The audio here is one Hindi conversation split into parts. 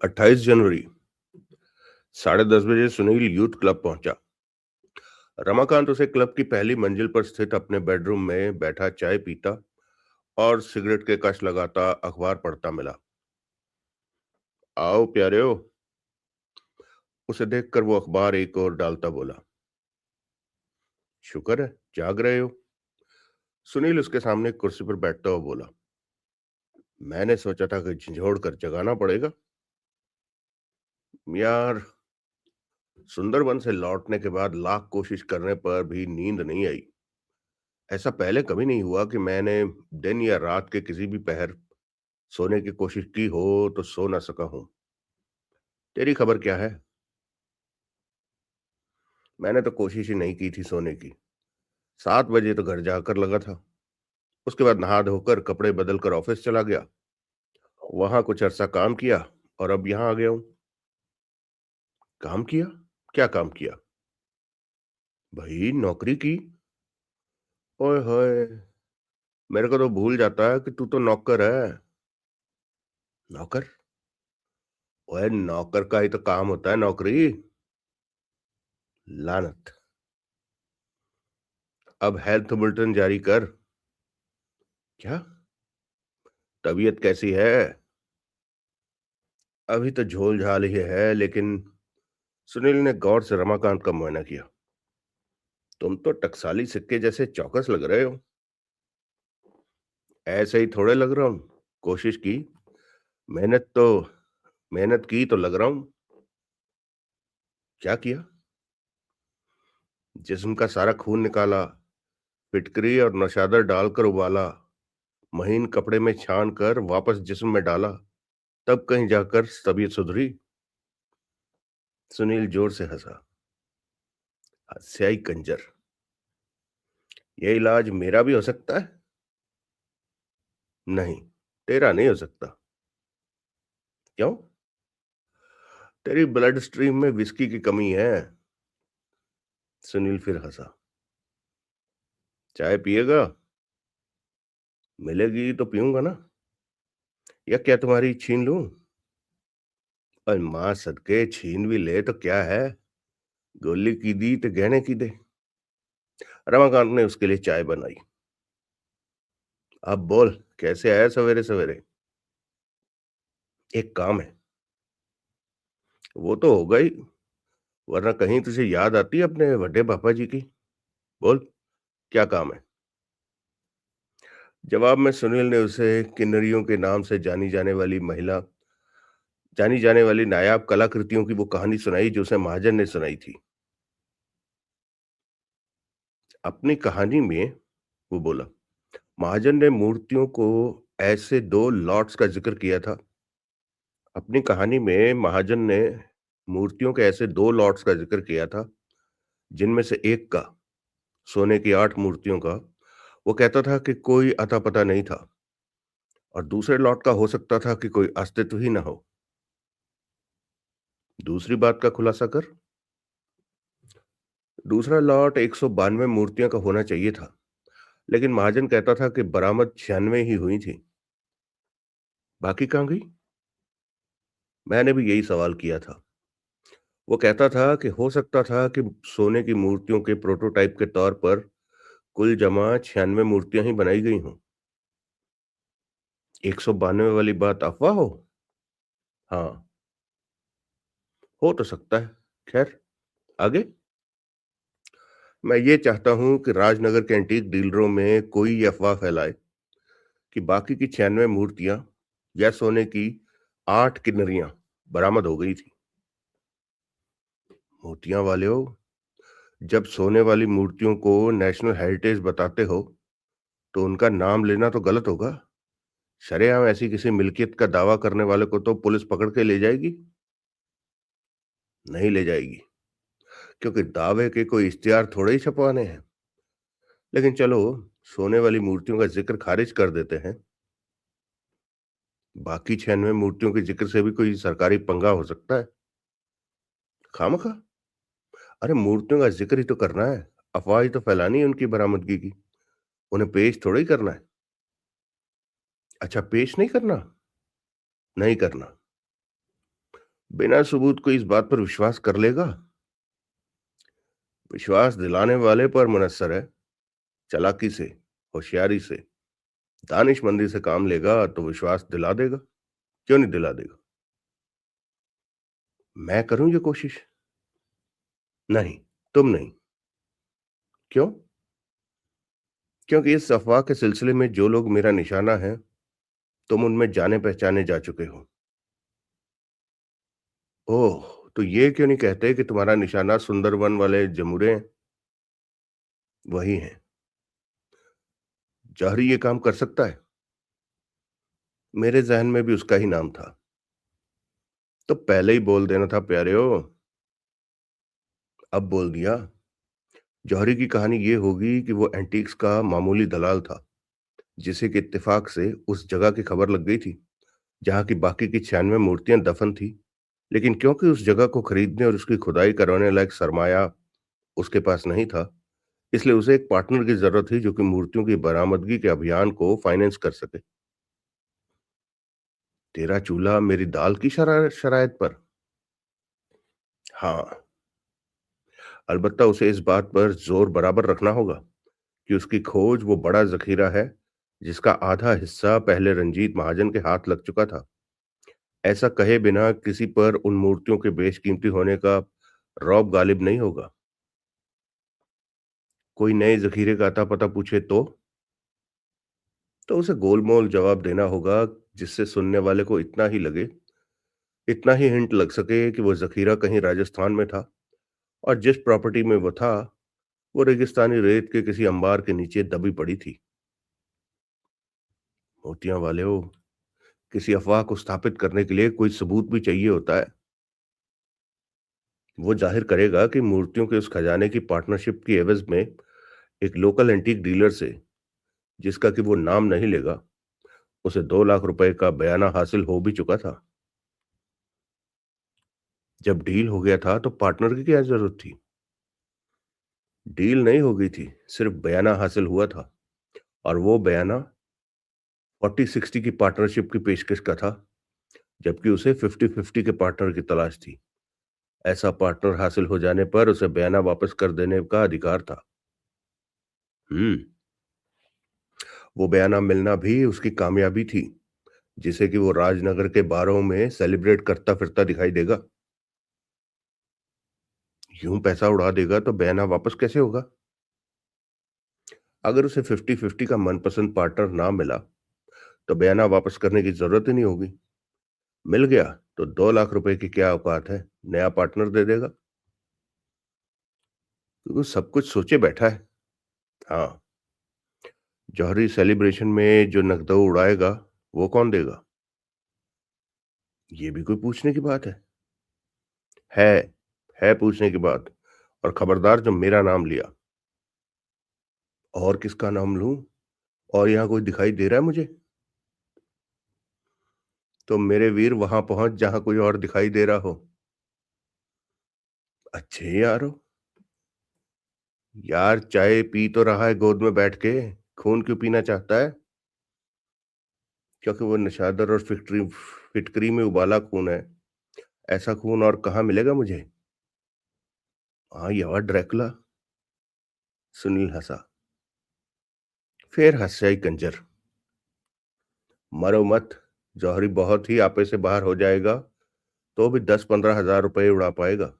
28 जनवरी 10:30 बजे सुनील यूथ क्लब पहुंचा। रमाकांत उसे क्लब की पहली मंजिल पर स्थित अपने बेडरूम में बैठा चाय पीता और सिगरेट के कश लगाता अखबार पढ़ता मिला। आओ प्यारे, उसे देखकर वो अखबार एक और डालता बोला। शुक्र है जाग रहे हो। सुनील उसके सामने कुर्सी पर बैठता हुआ बोला। मैंने सोचा था कि झंझोड़ कर जगाना पड़ेगा। यार, सुंदरबन से लौटने के बाद लाख कोशिश करने पर भी नींद नहीं आई। ऐसा पहले कभी नहीं हुआ कि मैंने दिन या रात के किसी भी पहर सोने की कोशिश की हो तो सो ना सका हूं। तेरी खबर क्या है? मैंने तो कोशिश ही नहीं की थी सोने की। 7 बजे तो घर जाकर लगा था। उसके बाद नहा धोकर कपड़े बदल कर ऑफिस चला गया। वहां कुछ अरसा काम किया और अब यहाँ आ गया हूँ। काम किया? क्या काम किया? भाई, नौकरी की। ओए होए, मेरे को तो भूल जाता है कि तू तो नौकर है। नौकर? ओए, नौकर का ही तो काम होता है नौकरी। लानत। अब हेल्थ बुलेटिन जारी कर। क्या? तबीयत कैसी है? अभी तो झोल झाल ही है, लेकिन सुनील ने गौर से रमाकांत का मुआयना किया। तुम तो टकसाली सिक्के जैसे चौकस लग रहे हो। ऐसे ही थोड़े लग रहा हूं। कोशिश की। मेहनत तो मेहनत की तो लग रहा हूं। क्या किया? जिस्म का सारा खून निकाला, फिटकरी और नौशादर डालकर उबाला, महीन कपड़े में छान कर वापस जिस्म में डाला, तब कहीं जाकर तबीयत सुधरी। सुनील जोर से हंसा। हत्याई कंजर। ये इलाज मेरा भी हो सकता है? नहीं, तेरा नहीं हो सकता। क्यों? तेरी ब्लड स्ट्रीम में विस्की की कमी है। सुनील फिर हंसा। चाय पिएगा? मिलेगी तो पीऊंगा ना। या क्या तुम्हारी छीन लूं? और मां सदके छीन भी ले तो क्या है। गोली की दी तो गहने की दे। रमाकांत ने उसके लिए चाय बनाई। अब बोल, कैसे आया सवेरे सवेरे? एक काम है। वो तो होगा ही, वरना कहीं तुझे याद आती है अपने बड़े पापा जी की। बोल, क्या काम है? जवाब में सुनील ने उसे किन्नरियों के नाम से जानी जाने वाली नायाब कलाकृतियों की वो कहानी सुनाई जो उसे महाजन ने सुनाई थी। अपनी कहानी में, वो बोला, महाजन ने मूर्तियों को ऐसे दो लॉट्स का जिक्र किया था। अपनी कहानी में महाजन ने मूर्तियों के ऐसे दो लॉट्स का जिक्र किया था, जिनमें से एक का, सोने की 8 मूर्तियों का, वो कहता था कि कोई अता पता नहीं था, और दूसरे लॉट का हो सकता था कि कोई अस्तित्व ही ना हो। दूसरी बात का खुलासा कर। दूसरा लॉट 192 मूर्तियों का होना चाहिए था, लेकिन महाजन कहता था कि बरामद 96 ही हुई थी। बाकी कहाँ गई? मैंने भी यही सवाल किया था। वो कहता था कि हो सकता था कि सोने की मूर्तियों के प्रोटोटाइप के तौर पर कुल जमा 96 मूर्तियां ही बनाई गई हों। 192 वाली बात अफवाह हो? हाँ, हो तो सकता है। खैर, आगे। मैं ये चाहता हूं कि राजनगर के एंटीक डीलरों में कोई ये अफवाह फैलाए कि बाकी की 96 मूर्तियां या सोने की 8 किन्नरियां बरामद हो गई थी। मोतियां वाले हो, जब सोने वाली मूर्तियों को नेशनल हेरिटेज बताते हो तो उनका नाम लेना तो गलत होगा। शरेआम ऐसी किसी मिल्कियत का दावा करने वाले को तो पुलिस पकड़ के ले जाएगी। नहीं ले जाएगी, क्योंकि दावे के कोई इश्तिहार थोड़े ही छपवाने हैं। लेकिन चलो, सोने वाली मूर्तियों का जिक्र खारिज कर देते हैं। बाकी 96 मूर्तियों के जिक्र से भी कोई सरकारी पंगा हो सकता है। खामखा। अरे, मूर्तियों का जिक्र ही तो करना है। अफवाह ही तो फैलानी है उनकी बरामदगी की। उन्हें पेश थोड़ा ही करना है। अच्छा, पेश नहीं करना? नहीं करना। बिना सबूत को इस बात पर विश्वास कर लेगा? विश्वास दिलाने वाले पर मुनस्सर है। चालाकी से, होशियारी से, दानिशमंदी से काम लेगा तो विश्वास दिला देगा। क्यों नहीं दिला देगा? मैं करूं ये कोशिश? नहीं, तुम नहीं। क्यों? क्योंकि इस अफवाह के सिलसिले में जो लोग मेरा निशाना है, तुम उनमें जाने पहचाने जा चुके हो। ओह, तो ये क्यों नहीं कहते कि तुम्हारा निशाना सुंदरवन वाले जमुरे हैं? वही हैं। जौहरी ये काम कर सकता है? मेरे जहन में भी उसका ही नाम था। तो पहले ही बोल देना था प्यारेओ। अब बोल दिया। जौहरी की कहानी ये होगी कि वो एंटीक्स का मामूली दलाल था, जिसे कि इत्तेफाक से उस जगह की खबर लग गई थी जहां की बाकी की 96 मूर्तियां दफन थी। लेकिन क्योंकि उस जगह को खरीदने और उसकी खुदाई करवाने लायक सरमाया उसके पास नहीं था, इसलिए उसे एक पार्टनर की जरूरत थी जो कि मूर्तियों की बरामदगी के अभियान को फाइनेंस कर सके। तेरा चूल्हा मेरी दाल की शरायत पर? हाँ, अलबत्ता उसे इस बात पर जोर बराबर रखना होगा कि उसकी खोज वो बड़ा जखीरा है जिसका आधा हिस्सा पहले रंजीत महाजन के हाथ लग चुका था। ऐसा कहे बिना किसी पर उन मूर्तियों के बेशकीमती होने का रौब गालिब नहीं होगा। कोई नए जखीरे का अता पता पूछे तो उसे गोलमोल जवाब देना होगा, जिससे सुनने वाले को इतना ही हिंट लग सके कि वो जखीरा कहीं राजस्थान में था और जिस प्रॉपर्टी में वो था वो रेगिस्तानी रेत के किसी अंबार के नीचे दबी पड़ी थी। मोतियां वाले हो, किसी अफवाह को स्थापित करने के लिए कोई सबूत भी चाहिए होता है। वो जाहिर करेगा कि मूर्तियों के उस खजाने की पार्टनरशिप की एवज में एक लोकल एंटीक डीलर से, जिसका कि वो नाम नहीं लेगा, उसे 2 लाख रुपए का बयाना हासिल हो भी चुका था। जब डील हो गया था तो पार्टनर की क्या जरूरत थी? डील नहीं हो गई थी, सिर्फ बयाना हासिल हुआ था। और वो बयाना 40-60 की पार्टनरशिप की पेशकश का था, जबकि उसे 50-50 के पार्टनर की तलाश थी। ऐसा पार्टनर हासिल हो जाने पर उसे बयाना वापस कर देने का अधिकार था। हम्म। वो बयाना मिलना भी उसकी कामयाबी थी, जिसे कि वो राजनगर के बारों में सेलिब्रेट करता फिरता दिखाई देगा। यूं पैसा उड़ा देगा तो बयाना वापस कैसे होगा? अगर उसे 50-50 का मनपसंद पार्टनर ना मिला तो बयाना वापस करने की जरूरत ही नहीं होगी। मिल गया तो 2 लाख रुपए की क्या औकात है, नया पार्टनर दे देगा। वो सब कुछ सोचे बैठा है। हाँ, जौहरी सेलिब्रेशन में जो नकदो उड़ाएगा वो कौन देगा? ये भी कोई पूछने की बात है? है है पूछने की बात। और खबरदार जो मेरा नाम लिया। और किसका नाम लूं? और यहाँ कोई दिखाई दे रहा है मुझे? तो मेरे वीर वहां पहुंच जहां कोई और दिखाई दे रहा हो। अच्छे यारो। यार चाय पी तो रहा है गोद में बैठ के, खून क्यों पीना चाहता है? क्योंकि वो नशादर और फिटकरी में उबाला खून है। ऐसा खून और कहाँ मिलेगा मुझे? हाँ यार ड्रैकुला। सुनील हंसा। फिर हंस जाई कंजर। मरो मत। जौहरी बहुत ही आपे से बाहर हो जाएगा तो भी 10-15 हजार रुपए उड़ा पाएगा।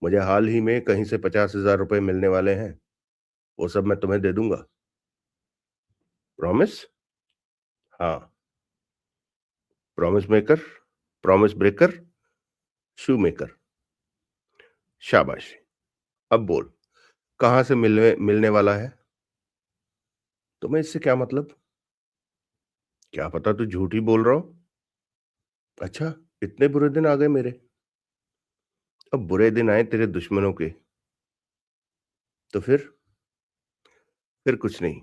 मुझे हाल ही में कहीं से 50 हजार रुपए मिलने वाले हैं। वो सब मैं तुम्हें दे दूंगा। प्रॉमिस? हाँ। प्रॉमिस मेकर, प्रॉमिस ब्रेकर, शू मेकर। शाबाश। अब बोल, कहाँ से मिलने मिलने वाला है? तुम्हें इससे क्या मतलब? क्या पता तू झूठ ही बोल रहा हो। अच्छा, इतने बुरे दिन आ गए मेरे? अब बुरे दिन आए तेरे दुश्मनों के। तो फिर कुछ नहीं।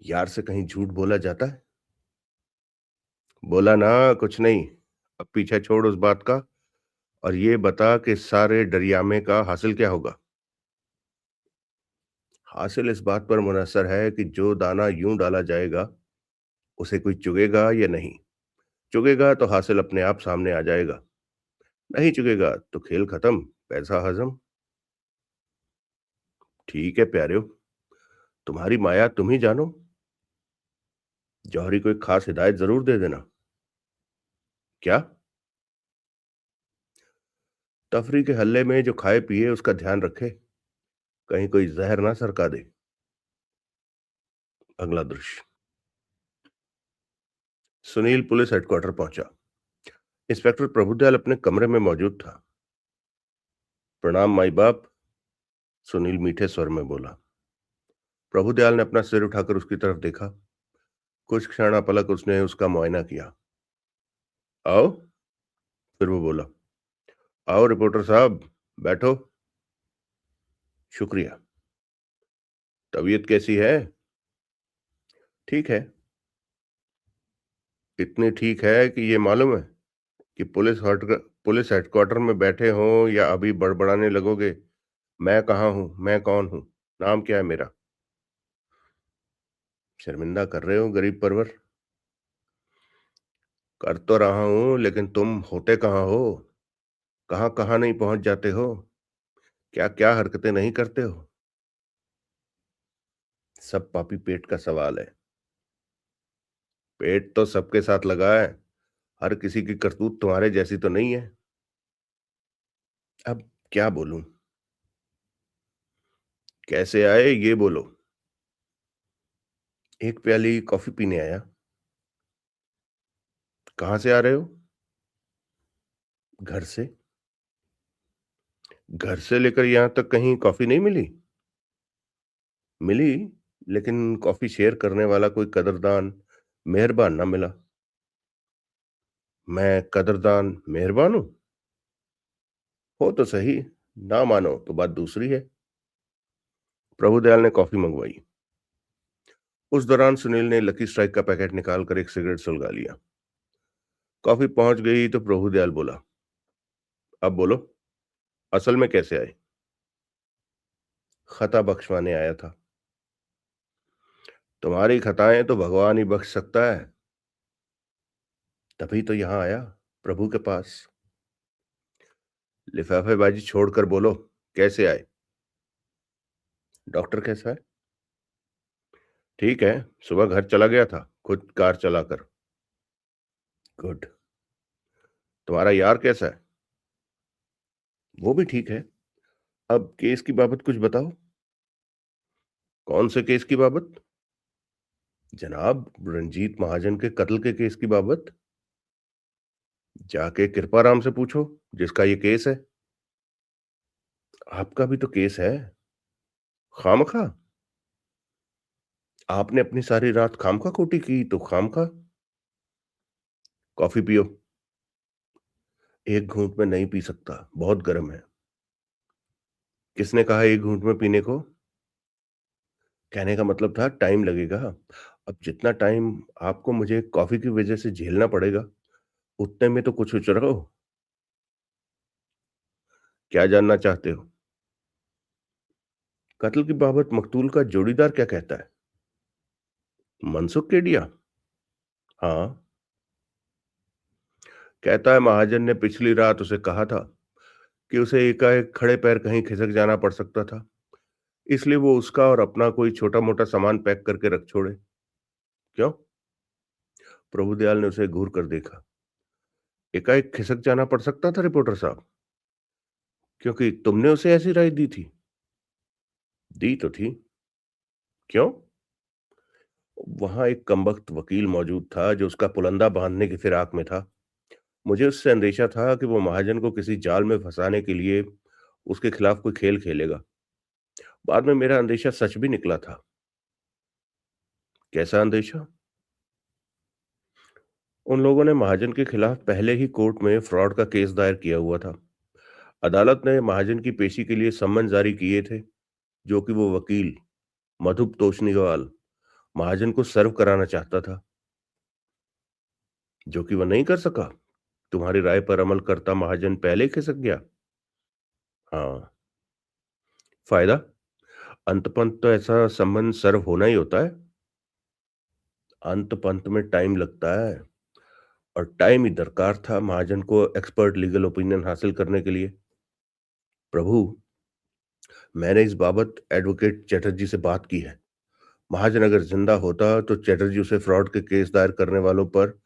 यार से कहीं झूठ बोला जाता है? बोला ना, कुछ नहीं। अब पीछे छोड़ उस बात का और ये बता कि सारे डरियामे का हासिल क्या होगा? हासिल इस बात पर मुनहसर है कि जो दाना यूं डाला जाएगा उसे कोई चुगेगा या नहीं। चुगेगा तो हासिल अपने आप सामने आ जाएगा। नहीं चुकेगा तो खेल खत्म, पैसा हजम। ठीक है प्यारे, तुम्हारी माया तुम ही जानो। जौहरी को एक खास हिदायत जरूर दे देना। क्या? तफरी के हल्ले में जो खाए पिए उसका ध्यान रखे, कहीं कोई जहर ना सरका दे। अगला दृश्य। सुनील पुलिस हेडक्वार्टर पहुंचा। इंस्पेक्टर प्रभुदयाल अपने कमरे में मौजूद था। प्रणाम माई बाप, सुनील मीठे स्वर में बोला। प्रभुदयाल ने अपना सिर उठाकर उसकी तरफ देखा। कुछ क्षण अपलक उसने उसका मुआयना किया। आओ। फिर वो बोला, आओ रिपोर्टर साहब, बैठो। शुक्रिया। तबीयत कैसी है? ठीक है। इतनी ठीक है कि ये मालूम है कि पुलिस हेडक्वार्टर में बैठे हो या अभी बड़बड़ाने लगोगे? मैं कहाँ हूँ, मैं कौन हूँ, नाम क्या है मेरा? शर्मिंदा कर रहे हो गरीब परवर। कर तो रहा हूँ, लेकिन तुम होते कहाँ हो? कहाँ कहाँ नहीं पहुंच जाते हो? क्या क्या हरकतें नहीं करते हो? सब पापी पेट का सवाल है। पेट तो सबके साथ लगा है। हर किसी की करतूत तुम्हारे जैसी तो नहीं है। अब क्या बोलूं? कैसे आए ये बोलो। एक प्याली कॉफी पीने आया। कहाँ से आ रहे हो? घर से। घर से लेकर यहां तक कहीं कॉफी नहीं मिली? मिली, लेकिन कॉफी शेयर करने वाला कोई कदरदान, मेहरबान ना मिला। मैं कदरदान मेहरबान हूं? हो तो सही, ना मानो तो बात दूसरी है। प्रभुदयाल ने कॉफी मंगवाई। उस दौरान सुनील ने लकी स्ट्राइक का पैकेट निकालकर एक सिगरेट सुलगा लिया। कॉफी पहुंच गई तो प्रभुदयाल बोला, अब बोलो, असल में कैसे आए? खता बख्शवाने आया था। तुम्हारी खताएं तो भगवान ही बख्श सकता है। तभी तो यहां आया, प्रभु के पास। लिफाफेबाजी छोड़कर बोलो, कैसे आए? डॉक्टर कैसा है? ठीक है। सुबह घर चला गया था, खुद कार चलाकर। गुड। तुम्हारा यार कैसा है? वो भी ठीक है। अब केस की बाबत कुछ बताओ। कौन से केस की बाबत? जनाब, रंजीत महाजन के कत्ल के केस की बाबत। जाके कृपाराम से पूछो, जिसका ये केस है। आपका भी तो केस है। खामखा। आपने अपनी सारी रात खामखा खोटी की तो खामखा। कॉफी पियो। एक घूंट में नहीं पी सकता, बहुत गर्म है। किसने कहा एक घूंट में पीने को? कहने का मतलब था टाइम लगेगा। अब जितना टाइम आपको मुझे कॉफी की वजह से झेलना पड़ेगा, उतने में तो कुछ उचरो। क्या जानना चाहते हो? कत्ल की बाबत मकतूल का जोड़ीदार क्या कहता है? मनसुख केडिया? हाँ। कहता है महाजन ने पिछली रात उसे कहा था कि उसे एकाएक खड़े पैर कहीं खिसक जाना पड़ सकता था, इसलिए वो उसका और अपना कोई छोटा मोटा सामान पैक करके रख छोड़े। क्यों? प्रभुदयाल ने उसे घूर कर देखा। एकाएक खिसक जाना पड़ सकता था रिपोर्टर साहब, क्योंकि तुमने उसे ऐसी राय दी थी। दी तो थी। क्यों? वहां एक कमबख्त वकील मौजूद था जो उसका पुलंदा बांधने की फिराक में था। मुझे उससे अंदेशा था कि वो महाजन को किसी जाल में फंसाने के लिए उसके खिलाफ कोई खेल खेलेगा। बाद में मेरा अंदेशा सच भी निकला था। कैसा अंदेशा? उन लोगों ने महाजन के खिलाफ पहले ही कोर्ट में फ्रॉड का केस दायर किया हुआ था। अदालत ने महाजन की पेशी के लिए सम्मन जारी किए थे, जो कि वो वकील मधुप तोषनीवाल महाजन को सर्व कराना चाहता था, जो कि वह नहीं कर सका। तुम्हारी राय पर अमल करता महाजन पहले ही खिसक गया। हाँ। फायदा? अंत पंत तो ऐसा संबंध सर्व होना ही होता है। अंत पंत में टाइम लगता है, और टाइम ही दरकार था महाजन को एक्सपर्ट लीगल ओपिनियन हासिल करने के लिए। प्रभु, मैंने इस बाबत एडवोकेट चैटर्जी से बात की है। महाजन अगर जिंदा होता तो चैटर्जी उसे फ्रॉड के केस दायर करने वालों पर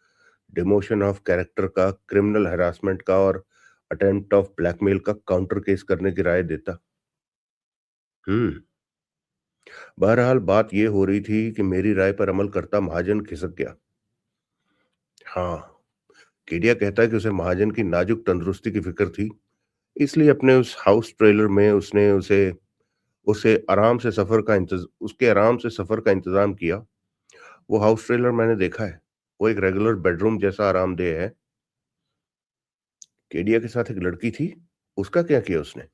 डिमोशन ऑफ कैरेक्टर का, क्रिमिनल हैरासमेंट का और अटेम्प्ट ऑफ ब्लैकमेल का काउंटर केस करने की राय देता। हम्म। बहरहाल बात यह हो रही थी कि मेरी राय पर अमल करता महाजन खिसक गया। हाँ, केडिया कहता है कि उसे महाजन की नाजुक तंदुरुस्ती की फिक्र थी, इसलिए अपने उस हाउस ट्रेलर में उसने उसे उसे आराम से सफर का इंतज उसके आराम से सफर का इंतजाम किया। वो हाउस ट्रेलर मैंने देखा है। वो एक रेगुलर बेडरूम जैसा आरामदेह है। केडिया के साथ एक लड़की थी, उसका क्या किया उसने?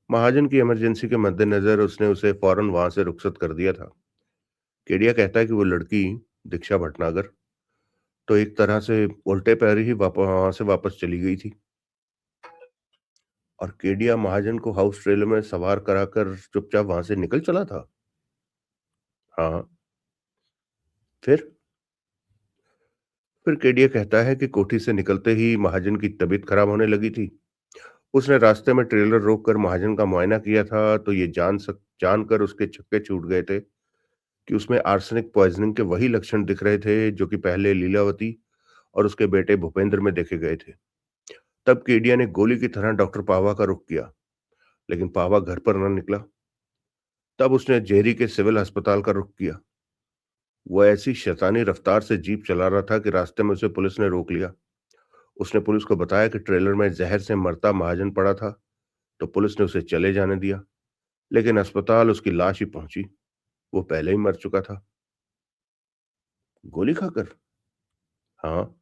महाजन की इमरजेंसी के मद्देनजर उसने उसे फौरन वहां से रुखसत कर दिया था। केडिया कहता है कि वो लड़की, दीक्षा भटनागर, तो एक तरह से उल्टे पैर ही वहां से वापस चली गई थी। और केडिया महाजन को हाउस ट्रेलर में सवार कराकर चुपचाप वहां से निकल चला था। हाँ। फिर फिर केडिया कहता है कि कोठी से निकलते ही महाजन की तबीयत खराब होने लगी थी। उसने रास्ते में ट्रेलर रोककर महाजन का मुआयना किया था, तो ये जानकर उसके छक्के छूट गए थे कि उसमें आर्सेनिक पॉइजनिंग के वही लक्षण दिख रहे थे जो कि पहले लीलावती और उसके बेटे भूपेंद्र में देखे गए थे। तब केडिया ने गोली की तरह डॉक्टर पावा का रुख किया, लेकिन पावा घर पर न निकला। तब उसने जेरी के सिविल अस्पताल का रुख किया। वो ऐसी शैतानी रफ्तार से जीप चला रहा था कि रास्ते में उसे पुलिस ने रोक लिया। उसने पुलिस को बताया कि ट्रेलर में जहर से मरता महाजन पड़ा था, तो पुलिस ने उसे चले जाने दिया। लेकिन अस्पताल उसकी लाश ही पहुंची। वो पहले ही मर चुका था। गोली खाकर? हाँ।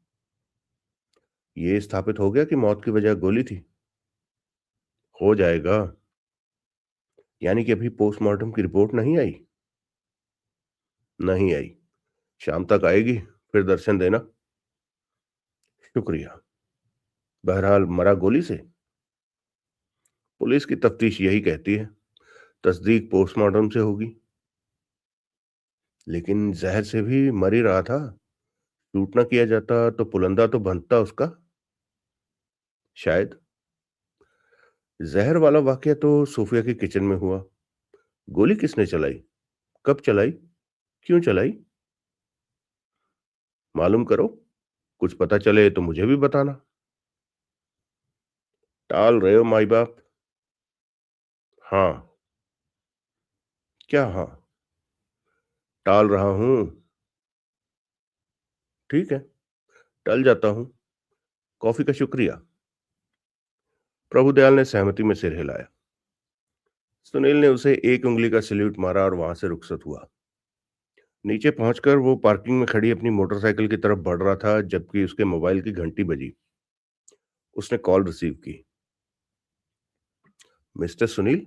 ये स्थापित हो गया कि मौत की वजह गोली थी? हो जाएगा। यानी कि अभी पोस्टमार्टम की रिपोर्ट नहीं आई? नहीं आई। शाम तक आएगी, फिर दर्शन देना। शुक्रिया। बहरहाल मरा गोली से? पुलिस की तफ्तीश यही कहती है। तस्दीक पोस्टमार्टम से होगी। लेकिन जहर से भी मर ही रहा था। शूट ना किया जाता तो पुलंदा तो बनता उसका। शायद। जहर वाला वाकया तो सोफिया के किचन में हुआ। गोली किसने चलाई? कब चलाई? क्यों चलाई? मालूम करो। कुछ पता चले तो मुझे भी बताना। टाल रहे हो माई बाप? हाँ। क्या हाँ? टाल रहा हूं। ठीक है, टल जाता हूं। कॉफी का शुक्रिया। प्रभुदयाल ने सहमति में सिर हिलाया। सुनील ने उसे एक उंगली का सल्यूट मारा और वहां से रुखसत हुआ। नीचे पहुंचकर वो पार्किंग में खड़ी अपनी मोटरसाइकिल की तरफ बढ़ रहा था, जबकि उसके मोबाइल की घंटी बजी। उसने कॉल रिसीव की। मिस्टर सुनील?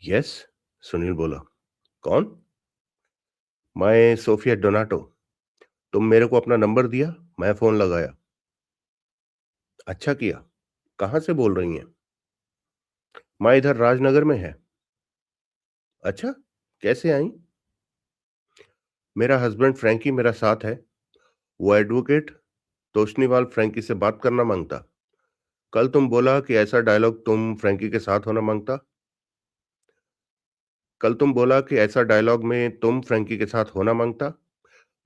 यस, सुनील बोला। कौन? मैं सोफिया डोनाटो। तुम मेरे को अपना नंबर दिया, मैं फोन लगाया। अच्छा किया। कहाँ से बोल रही हैं? मैं इधर राजनगर में है। अच्छा, कैसे आई? मेरा हस्बैंड फ्रैंकी मेरा साथ है। वो एडवोकेट तोशनीवाल फ्रैंकी से बात करना मांगता। कल तुम बोला कि ऐसा डायलॉग तुम फ्रैंकी के साथ होना मांगता। कल तुम बोला कि ऐसा डायलॉग में तुम फ्रैंकी के साथ होना मांगता।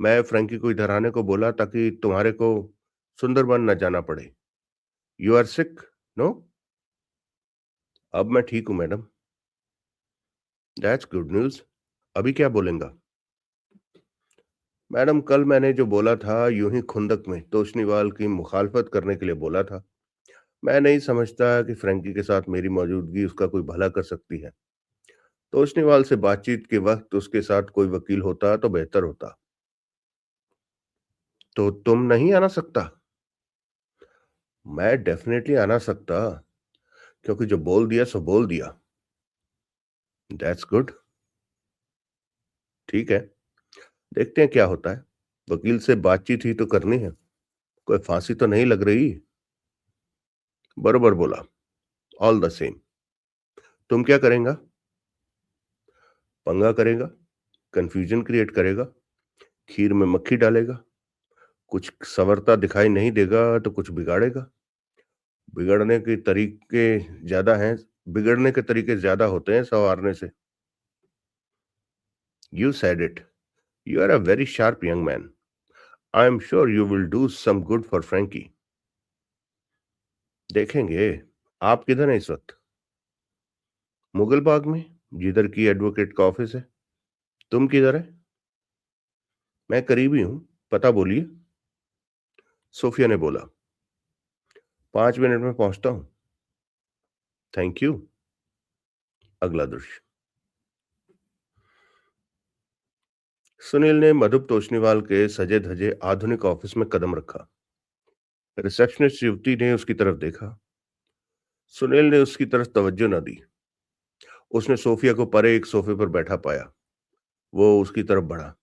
मैं फ्रैंकी को इधर आने को बोला ताकि तुम्हारे को सुंदरबन न जाना पड़े। You are sick? नो। अब मैं ठीक हूं मैडम। That's good news. अभी क्या बोलेंगा? मैडम, कल मैंने जो बोला था यूं ही खुंदक में तोशनीवाल की मुखालफत करने के लिए बोला था। मैं नहीं समझता कि फ्रैंकी के साथ मेरी मौजूदगी उसका कोई भला कर सकती है। तोशनीवाल से बातचीत के वक्त उसके साथ कोई वकील होता तो बेहतर होता। तो तुम नहीं आना सकता? मैं डेफिनेटली आना सकता, क्योंकि जो बोल दिया सो बोल दिया। That's good. ठीक है, देखते हैं क्या होता है। वकील से बातचीत ही तो करनी है, कोई फांसी तो नहीं लग रही। बरोबर बोला। All the same. तुम क्या करेगा? पंगा करेगा, कंफ्यूजन क्रिएट करेगा, खीर में मक्खी डालेगा। कुछ संवरता दिखाई नहीं देगा तो कुछ बिगाड़ेगा। बिगड़ने के तरीके ज्यादा हैं बिगड़ने के तरीके ज्यादा होते हैं संवारने से। You said it. You are a very sharp young man. I am sure you will do some good for Frankie. देखेंगे। आप किधर हैं इस वक्त? मुगल बाग में, जिधर की एडवोकेट का ऑफिस है। तुम किधर है? मैं करीबी हूँ। पता बोलिए। सोफिया ने बोला। 5 मिनट में पहुंचता हूँ। Thank you. अगला दृश्य। सुनील ने मधुप तोशनीवाल के सजे धजे आधुनिक ऑफिस में कदम रखा। रिसेप्शनिस्ट युवती ने उसकी तरफ देखा। सुनील ने उसकी तरफ तवज्जो न दी। उसने सोफिया को परे एक सोफे पर बैठा पाया। वो उसकी तरफ बढ़ा।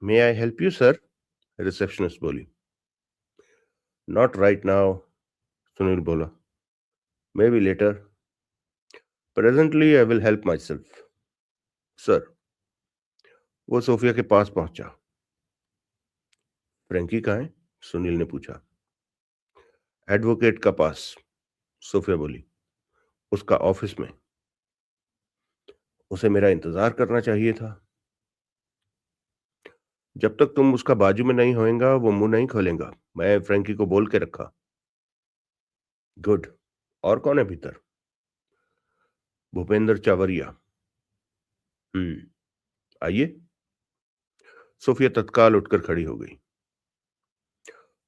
May I help you sir? Receptionist बोली। नॉट राइट नाउ, सुनील बोला। Maybe later. Presently I will help myself sir. वो सोफिया के पास पहुंचा। फ्रैंकी कहाँ है? सुनील ने पूछा। एडवोकेट का पास, सोफिया बोली। उसका ऑफिस में। उसे मेरा इंतजार करना चाहिए था। जब तक तुम उसका बाजू में नहीं होएगा वो मुंह नहीं खोलेगा। मैं फ्रैंकी को बोल के रखा। गुड। और कौन है भीतर? भूपेंद्र चावरिया। आइए। सोफिया तत्काल उठकर खड़ी हो गई।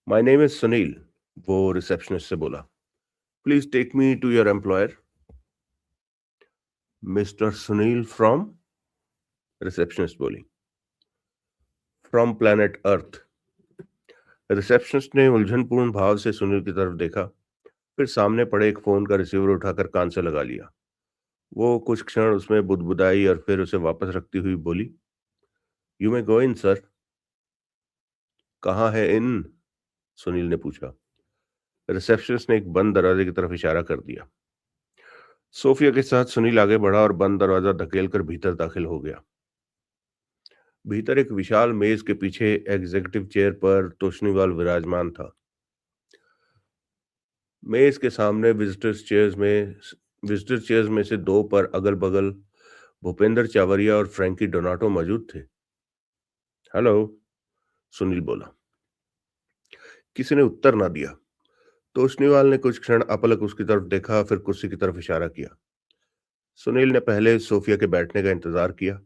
माय नेम इज सुनील, वो रिसेप्शनिस्ट से बोला। Please take me to your employer. Mister Sunil from? Receptionist बोली। From planet earth. रिसेप्शनिस्ट ने उलझनपूर्ण भाव से सुनील की तरफ देखा, फिर सामने पड़े एक फोन का रिसीवर उठाकर कान से लगा लिया। वो कुछ क्षण उसमें बुदबुदाई और फिर उसे वापस रखती हुई बोली, you may go in sir. कहाँ है इन? सुनील ने पूछा। रिसेप्शनिस्ट ने एक बंद दरवाजे की तरफ इशारा कर दिया। सोफिया के साथ सुनील आगे बढ़ा और बंद दरवाजा धकेलकर भीतर दाखिल हो गया। भीतर एक विशाल मेज के पीछे एग्जीक्यूटिव चेयर पर तोशनीवाल विराजमान था। मेज के सामने विजिटर्स चेयर्स में से दो पर अगल बगल भूपेंद्र चावरिया और फ्रैंकी डोनाटो मौजूद थे। हेलो, सुनील बोला। किसी ने उत्तर ना दिया। तोशनीवाल ने कुछ क्षण अपलक उसकी तरफ देखा, फिर कुर्सी की तरफ इशारा किया। सुनील ने पहले सोफिया के बैठने का इंतजार किया,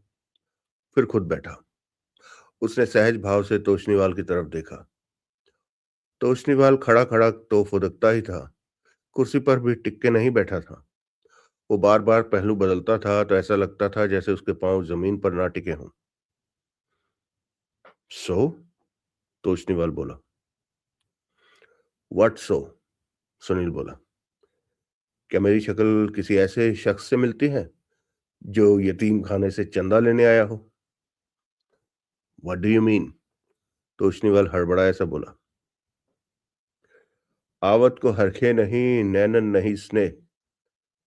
फिर खुद बैठा। उसने सहज भाव से तोशनीवाल की तरफ देखा। तोशनीवाल खड़ा खड़ा तो फुदकता ही था, कुर्सी पर भी टिक के नहीं बैठा था। वो बार बार पहलू बदलता था तो ऐसा लगता था जैसे उसके पांव जमीन पर ना टिके हों। सो? तोशनीवाल बोला। What so? सुनील बोला। क्या मेरी शक्ल किसी ऐसे शख्स से मिलती है जो यतीम खाने से चंदा लेने आया हो? What do you mean? Toshniwal हड़बड़ाया सा बोला। आवत को हरखे नहीं, नैनन नहीं स्नेह।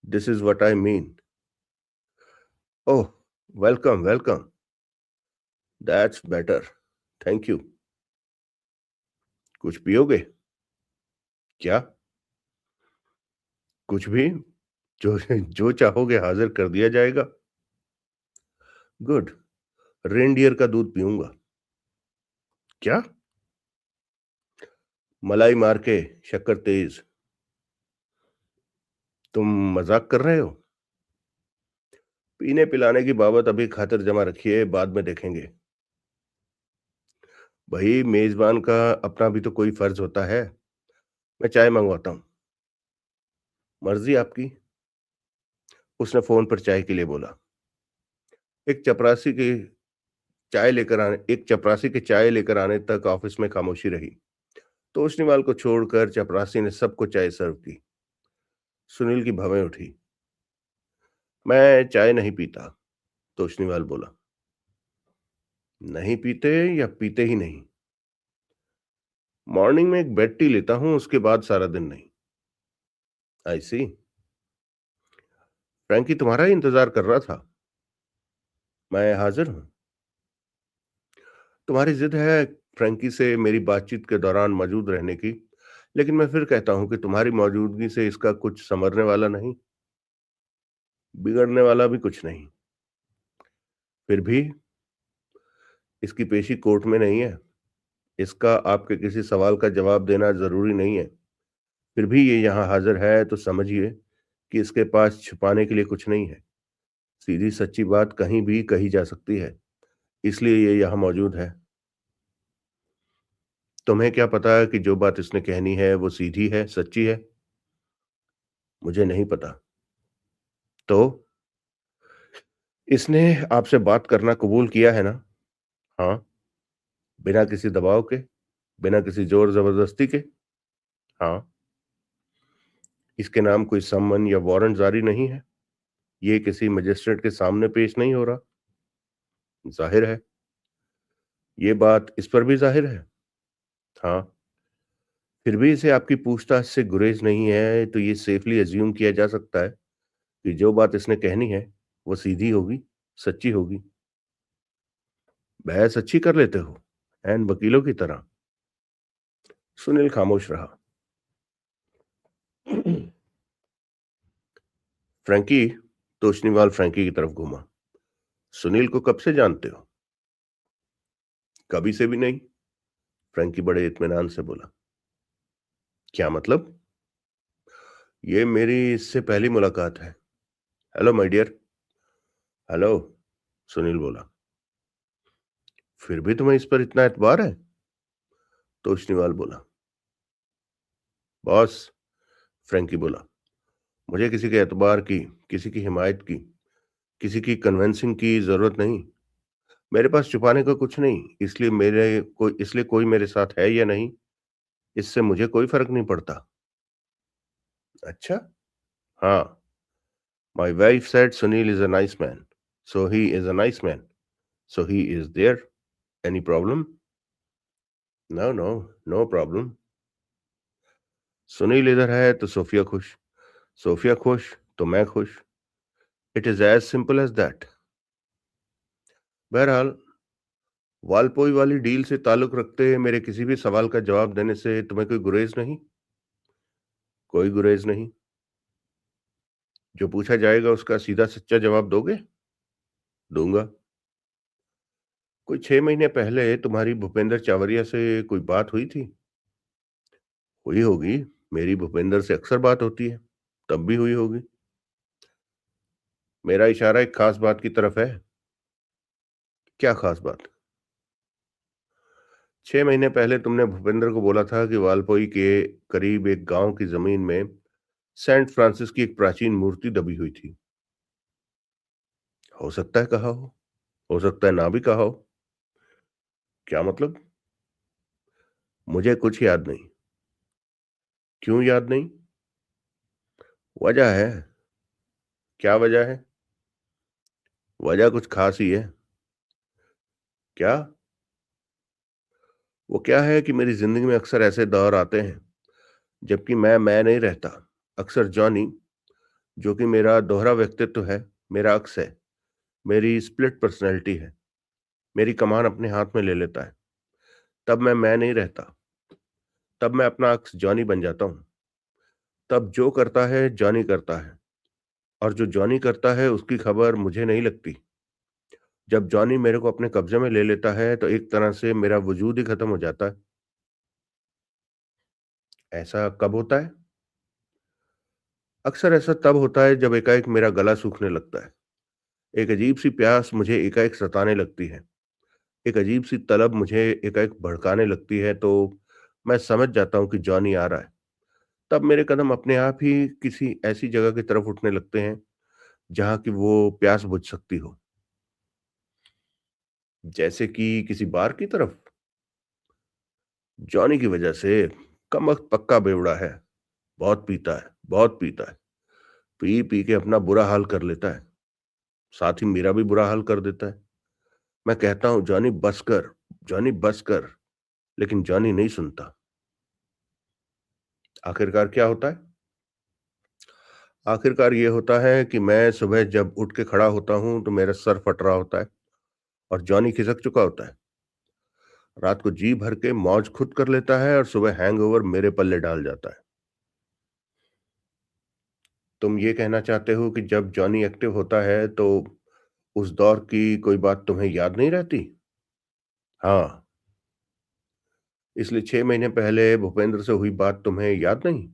This is what I mean. Oh, welcome welcome. That's better. Thank you. कुछ पियोगे? क्या? कुछ भी। जो जो चाहोगे हाजिर कर दिया जाएगा। गुड। रेनडियर का दूध पीऊंगा। क्या? मलाई मार के, शक्कर तेज। तुम मजाक कर रहे हो? पीने पिलाने की बाबत अभी खातिर जमा रखिए, बाद में देखेंगे। भाई, मेजबान का अपना भी तो कोई फर्ज होता है। मैं चाय मंगवाता हूँ। मर्जी आपकी। उसने फोन पर चाय के लिए बोला। एक चपरासी के एक चपरासी के चाय लेकर आने तक ऑफिस में खामोशी रही। तोशनीवाल को छोड़कर चपरासी ने सबको चाय सर्व की। सुनील की भवें उठी। मैं चाय नहीं पीता, तोशनीवाल बोला। नहीं पीते या पीते ही नहीं? मॉर्निंग में एक बेड टी लेता हूं, उसके बाद सारा दिन नहीं। आई सी। फ्रैंकी तुम्हारा ही इंतजार कर रहा था। मैं हाजिर हूं। तुम्हारी जिद है फ्रैंकी से मेरी बातचीत के दौरान मौजूद रहने की, लेकिन मैं फिर कहता हूं कि तुम्हारी मौजूदगी से इसका कुछ संवरने वाला नहीं, बिगड़ने वाला भी कुछ नहीं। फिर भी इसकी पेशी कोर्ट में नहीं है, इसका आपके किसी सवाल का जवाब देना जरूरी नहीं है। फिर भी ये यहाँ हाजिर है तो समझिए कि इसके पास छुपाने के लिए कुछ नहीं है। सीधी सच्ची बात कहीं भी कही जा सकती है, इसलिए ये यहाँ मौजूद है। तुम्हें क्या पता कि जो बात इसने कहनी है वो सीधी है, सच्ची है? मुझे नहीं पता। तो इसने आपसे बात करना कबूल किया है ना? हाँ। बिना किसी दबाव के, बिना किसी जोर जबरदस्ती के? हाँ। इसके नाम कोई सम्मन या वारंट जारी नहीं है, ये किसी मजिस्ट्रेट के सामने पेश नहीं हो रहा। जाहिर है। ये बात इस पर भी जाहिर है। हाँ। फिर भी इसे आपकी पूछताछ से गुरेज नहीं है, तो ये सेफली अज्यूम किया जा सकता है कि जो बात इसने कहनी है वो सीधी होगी, सच्ची होगी। बहस अच्छी कर लेते हो, एन वकीलों की तरह। सुनील खामोश रहा। फ्रैंकी, तोशनीवाल फ्रैंकी की तरफ घूमा। सुनील को कब से जानते हो? कभी से भी नहीं, फ्रैंकी बड़े इत्मीनान से बोला। क्या मतलब? ये मेरी इससे पहली मुलाकात है। Hello my dear. Hello, Sunil बोला। फिर भी तुम्हें इस पर इतना एतबार है? तोशनीवाल बोला। बॉस, फ्रैंकी बोला, मुझे किसी के एतबार की, किसी की हिमायत की, किसी की कन्विंसिंग की जरूरत नहीं। मेरे पास छुपाने का कुछ नहीं, इसलिए कोई मेरे साथ है या नहीं, इससे मुझे कोई फर्क नहीं पड़ता। अच्छा। हाँ। My wife said Sunil is a nice man, so he is a nice man, so he is there. Any problem? No no, no problem. Sunil इधर है तो सोफिया खुश, सोफिया खुश तो मैं खुश। It is as simple as that. बहरहाल, वालपोई वाली डील से ताल्लुक रखते मेरे किसी भी सवाल का जवाब देने से तुम्हें कोई गुरेज नहीं? कोई गुरेज नहीं। जो पूछा जाएगा उसका सीधा सच्चा जवाब दोगे? दूंगा। कोई 6 महीने पहले तुम्हारी भूपेंद्र चावरिया से कोई बात हुई थी? हुई होगी, मेरी भूपेंद्र से अक्सर बात होती है, तब भी हुई होगी। मेरा इशारा एक खास बात की तरफ है। क्या खास बात? 6 महीने पहले तुमने भूपेंद्र को बोला था कि वालपोई के करीब एक गांव की जमीन में सेंट फ्रांसिस की एक प्राचीन मूर्ति दबी हुई थी। हो सकता है कहा हो सकता है ना भी कहा हो। क्या मतलब? मुझे कुछ याद नहीं। क्यों याद नहीं? वजह है। क्या वजह है? वजह कुछ खास ही है। क्या? वो क्या है कि मेरी जिंदगी में अक्सर ऐसे दौर आते हैं जबकि मैं नहीं रहता। अक्सर जॉनी, जो कि मेरा दोहरा व्यक्तित्व है, मेरा अक्स है, मेरी स्प्लिट पर्सनैलिटी है, मेरी कमान अपने हाथ में ले लेता है। तब मैं नहीं रहता। तब मैं अपना अक्स जॉनी बन जाता हूँ। तब जो करता है जॉनी करता है, और जो जॉनी करता है उसकी खबर मुझे नहीं लगती। जब जॉनी मेरे को अपने कब्जे में ले लेता है तो एक तरह से मेरा वजूद ही खत्म हो जाता है। ऐसा कब होता है? अक्सर ऐसा तब होता है जब एकाएक मेरा गला सूखने लगता है। एक अजीब सी प्यास मुझे एकाएक सताने लगती है। एक अजीब सी तलब मुझे एकाएक भड़काने लगती है, तो मैं समझ जाता हूँ कि जॉनी आ रहा है। तब मेरे कदम अपने आप ही किसी ऐसी जगह की तरफ उठने लगते हैं जहाँ की वो प्यास बुझ सकती हो। जैसे कि किसी बार की तरफ। जॉनी की वजह से। कमबख्त पक्का बेवड़ा है। बहुत पीता है, बहुत पीता है। पी पी के अपना बुरा हाल कर लेता है, साथ ही मेरा भी बुरा हाल कर देता है। मैं कहता हूँ जॉनी बस कर, जॉनी बस कर, लेकिन जॉनी नहीं सुनता। आखिरकार क्या होता है? आखिरकार ये होता है कि मैं सुबह जब उठ के खड़ा होता हूँ तो मेरा सर फट रहा होता है और जॉनी खिसक चुका होता है। रात को जी भर के मौज खुद कर लेता है और सुबह हैंगओवर मेरे पल्ले डाल जाता है। तुम ये कहना चाहते हो कि जब जॉनी एक्टिव होता है तो उस दौर की कोई बात तुम्हें याद नहीं रहती? हाँ, इसलिए 6 महीने पहले भूपेंद्र से हुई बात तुम्हें याद नहीं?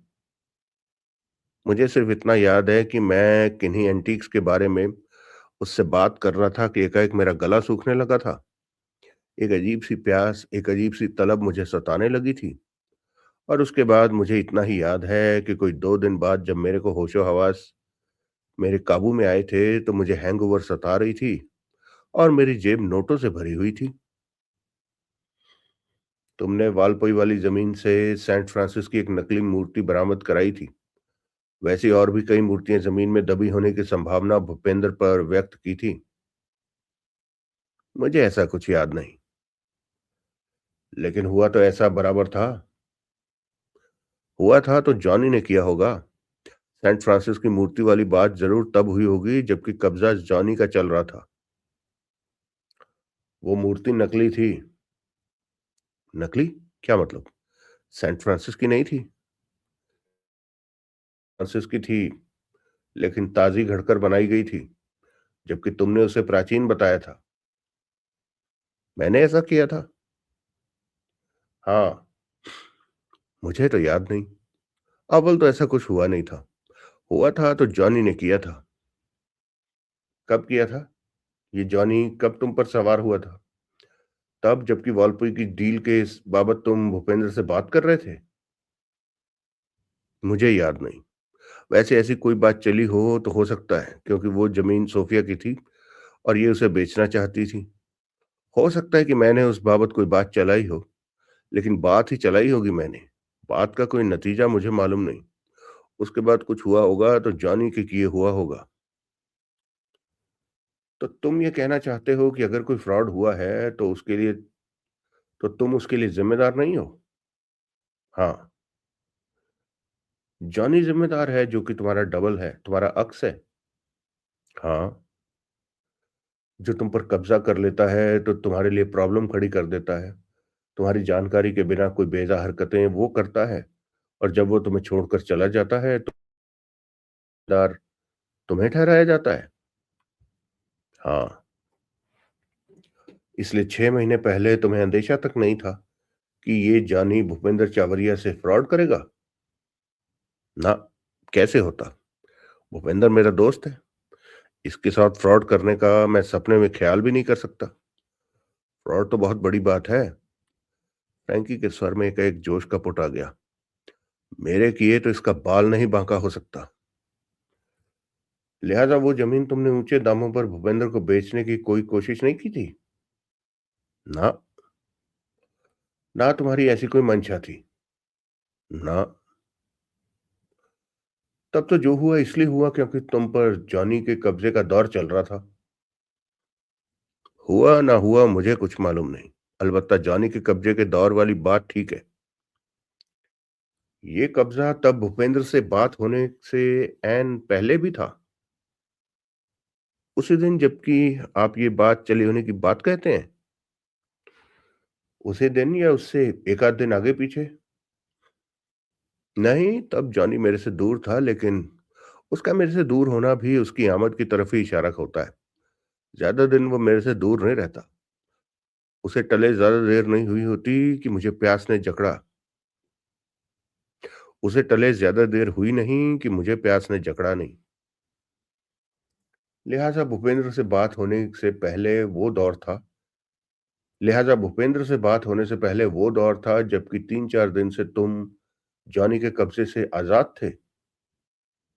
मुझे सिर्फ इतना याद है कि मैं किन्हीं एंटीक्स के बारे में उससे बात कर रहा था कि एकाएक मेरा गला सूखने लगा था। एक अजीब-सी प्यास, एक अजीब-सी तलब मुझे सताने लगी थी। और उसके बाद मुझे इतना ही याद है कि कोई 2 दिन बाद जब मेरे को होशो-हवास मेरे काबू में आए थे, तो मुझे हैंगओवर सता रही थी और मेरी जेब नोटों से भरी हुई थी। तुमने वालपोई वाली ज़मीन से सेंट फ्रांसिस की एक नकली मूर्ति बरामद कराई थी। वैसी और भी कई मूर्तियाँ ज़मीन में दबी होने की संभावना भूपेंद्र पर व्यक्त की थी। मुझे ऐसा कुछ याद नहीं, लेकिन हुआ तो ऐसा बराबर था। हुआ था तो जॉनी ने किया होगा। सेंट फ्रांसिस की मूर्ति वाली बात ज़रूर तब हुई होगी जबकि कब्ज़ा जॉनी का चल रहा था। वो मूर्ति नकली थी। नकली? क्या मतलब? सेंट फ्रांसिस की नहीं थी? फ्रांसिस की थी, लेकिन ताज़ी घड़कर बनाई गई थी, जबकि तुमने उसे प्राचीन बताया था। मैंने ऐसा किया था? हाँ, मुझे तो याद नहीं। अव्वल तो ऐसा कुछ हुआ नहीं था। हुआ था तो जॉनी ने किया था। कब किया था? ये जॉनी कब तुम पर सवार हुआ था? तब जबकि वालपुई की डील के इस बाबत तुम भूपेंद्र से बात कर रहे थे? मुझे याद नहीं। वैसे ऐसी कोई बात चली हो तो हो सकता है, क्योंकि वो ज़मीन सोफिया की थी और ये उसे बेचना चाहती थी। हो सकता है कि मैंने उस बाबत कोई बात चलाई हो, लेकिन बात ही चलाई होगी मैंने। बात का कोई नतीजा मुझे मालूम नहीं। उसके बाद कुछ हुआ होगा तो जॉनी के किए हुआ होगा। तो तुम ये कहना चाहते हो कि अगर कोई फ्रॉड हुआ है तो तुम उसके लिए ज़िम्मेदार नहीं हो? हाँ, जॉनी ज़िम्मेदार है जो कि तुम्हारा डबल है, तुम्हारा अक्स है। हाँ, जो तुम पर कब्ज़ा कर लेता है तो तुम्हारे लिए प्रॉब्लम खड़ी कर देता है। तुम्हारी जानकारी के बिना कोई बेजा हरकतें वो करता है और जब वो तुम्हें छोड़कर चला जाता है तो दार तुम्हें ठहराया जाता है। हाँ, इसलिए 6 महीने पहले तुम्हें अंदेशा तक नहीं था कि ये जानी भूपेंद्र चावरिया से फ्रॉड करेगा? ना, कैसे होता? भूपेंद्र मेरा दोस्त है। इसके साथ फ्रॉड करने का मैं सपने में ख्याल भी नहीं कर सकता। फ्रॉड तो बहुत बड़ी बात है। फ्रैंकी के स्वर में एक जोश का पुट आ गया। मेरे किए तो इसका बाल नहीं बांका हो सकता। लिहाजा वो जमीन तुमने ऊंचे दामों पर भूपेंद्र को बेचने की कोई कोशिश नहीं की थी? ना, ना तुम्हारी ऐसी कोई मंशा थी। ना, तब तो जो हुआ इसलिए हुआ क्योंकि तुम पर जॉनी के कब्जे का दौर चल रहा था। हुआ ना हुआ मुझे कुछ मालूम नहीं। अलबत्ता जॉनी के कब्जे के दौर वाली बात ठीक है। ये कब्जा तब भूपेंद्र से बात होने से ऐन पहले भी था। उसी दिन जबकि आप ये बात चली होने की बात कहते हैं? उसी दिन या उससे एक आध दिन आगे पीछे? नहीं, तब जॉनी मेरे से दूर था, लेकिन उसका मेरे से दूर होना भी उसकी आमद की तरफ ही इशारा होता है। ज्यादा दिन वो मेरे से दूर नहीं रहता। उसे टले ज्यादा देर नहीं हुई होती कि मुझे प्यास ने जकड़ा। उसे टले ज्यादा देर हुई नहीं कि मुझे प्यास ने जकड़ा नहीं। लिहाजा भूपेंद्र से बात होने से पहले वो दौर था लिहाजा भूपेंद्र से बात होने से पहले वो दौर था जबकि 3-4 दिन से तुम जॉनी के कब्जे से आजाद थे।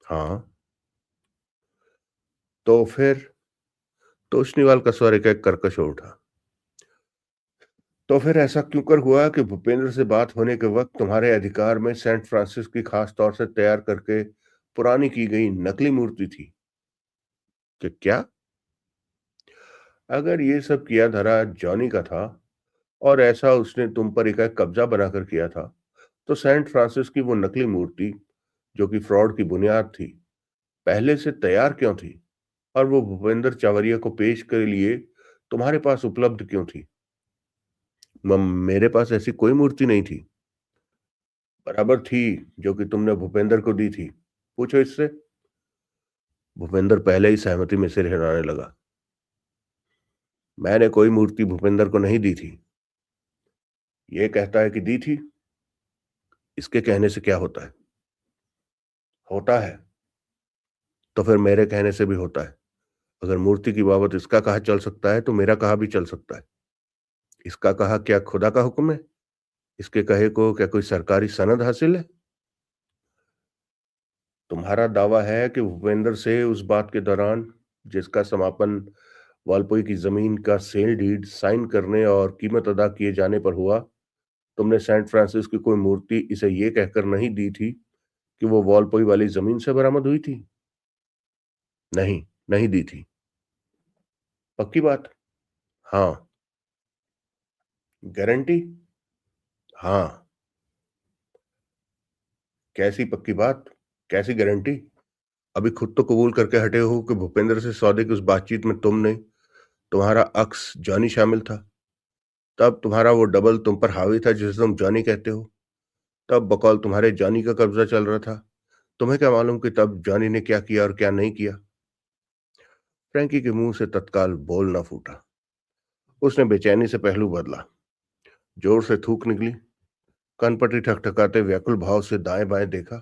हाँ, तो फिर तोशनीवाल का स्वर एक कर्कश हो उठा। तो फिर ऐसा क्यों कर हुआ कि भूपेंद्र से बात होने के वक्त तुम्हारे अधिकार में सेंट फ्रांसिस की खास तौर से तैयार करके पुरानी की गई नकली मूर्ति थी? कि क्या? अगर ये सब किया धरा जॉनी का था और ऐसा उसने तुम पर एकाएक कब्जा बनाकर किया था, तो सेंट फ्रांसिस की वो नकली मूर्ति, जो कि फ्रॉड की बुनियाद थी, पहले से तैयार क्यों थी? और वो भूपेंद्र चावरिया को पेश के लिए तुम्हारे पास उपलब्ध क्यों थी? मेरे पास ऐसी कोई मूर्ति नहीं थी। बराबर थी, जो कि तुमने भूपेंद्र को दी थी। पूछो इससे। भूपेंद्र पहले ही सहमति में सिर हिलाने लगा। मैंने कोई मूर्ति भूपेंद्र को नहीं दी थी। ये कहता है कि दी थी। इसके कहने से क्या होता है? होता है। तो फिर मेरे कहने से भी होता है। अगर मूर्ति की बाबत इसका कहा चल सकता है तो मेरा कहा भी चल सकता है। इसका कहा क्या खुदा का हुक्म है? इसके कहे को क्या कोई सरकारी सनद हासिल है? तुम्हारा दावा है कि भूपेंद्र से उस बात के दौरान, जिसका समापन वालपोई की जमीन का सेल डीड साइन करने और कीमत अदा किए जाने पर हुआ, तुमने सेंट फ्रांसिस की कोई मूर्ति इसे ये कहकर नहीं दी थी कि वो वालपोई वाली जमीन से बरामद हुई थी? नहीं, नहीं दी थी। पक्की बात? हाँ। गारंटी? हाँ। कैसी पक्की बात? कैसी गारंटी? अभी खुद तो कबूल करके हटे हो कि भूपेंद्र से सौदे की उस बातचीत में तुमने, तुम्हारा अक्स जॉनी शामिल था। तब तुम्हारा वो डबल तुम पर हावी था जिसे तुम जॉनी कहते हो। तब बकौल तुम्हारे जॉनी का कब्जा चल रहा था। तुम्हें क्या मालूम कि तब जॉनी ने क्या किया और क्या नहीं किया? फ्रैंकी के मुंह से तत्काल बोल ना फूटा। उसने बेचैनी से पहलू बदला। जोर से थूक निकली। कनपटी ठकठकाते व्याकुल भाव से दाएं बाएं देखा,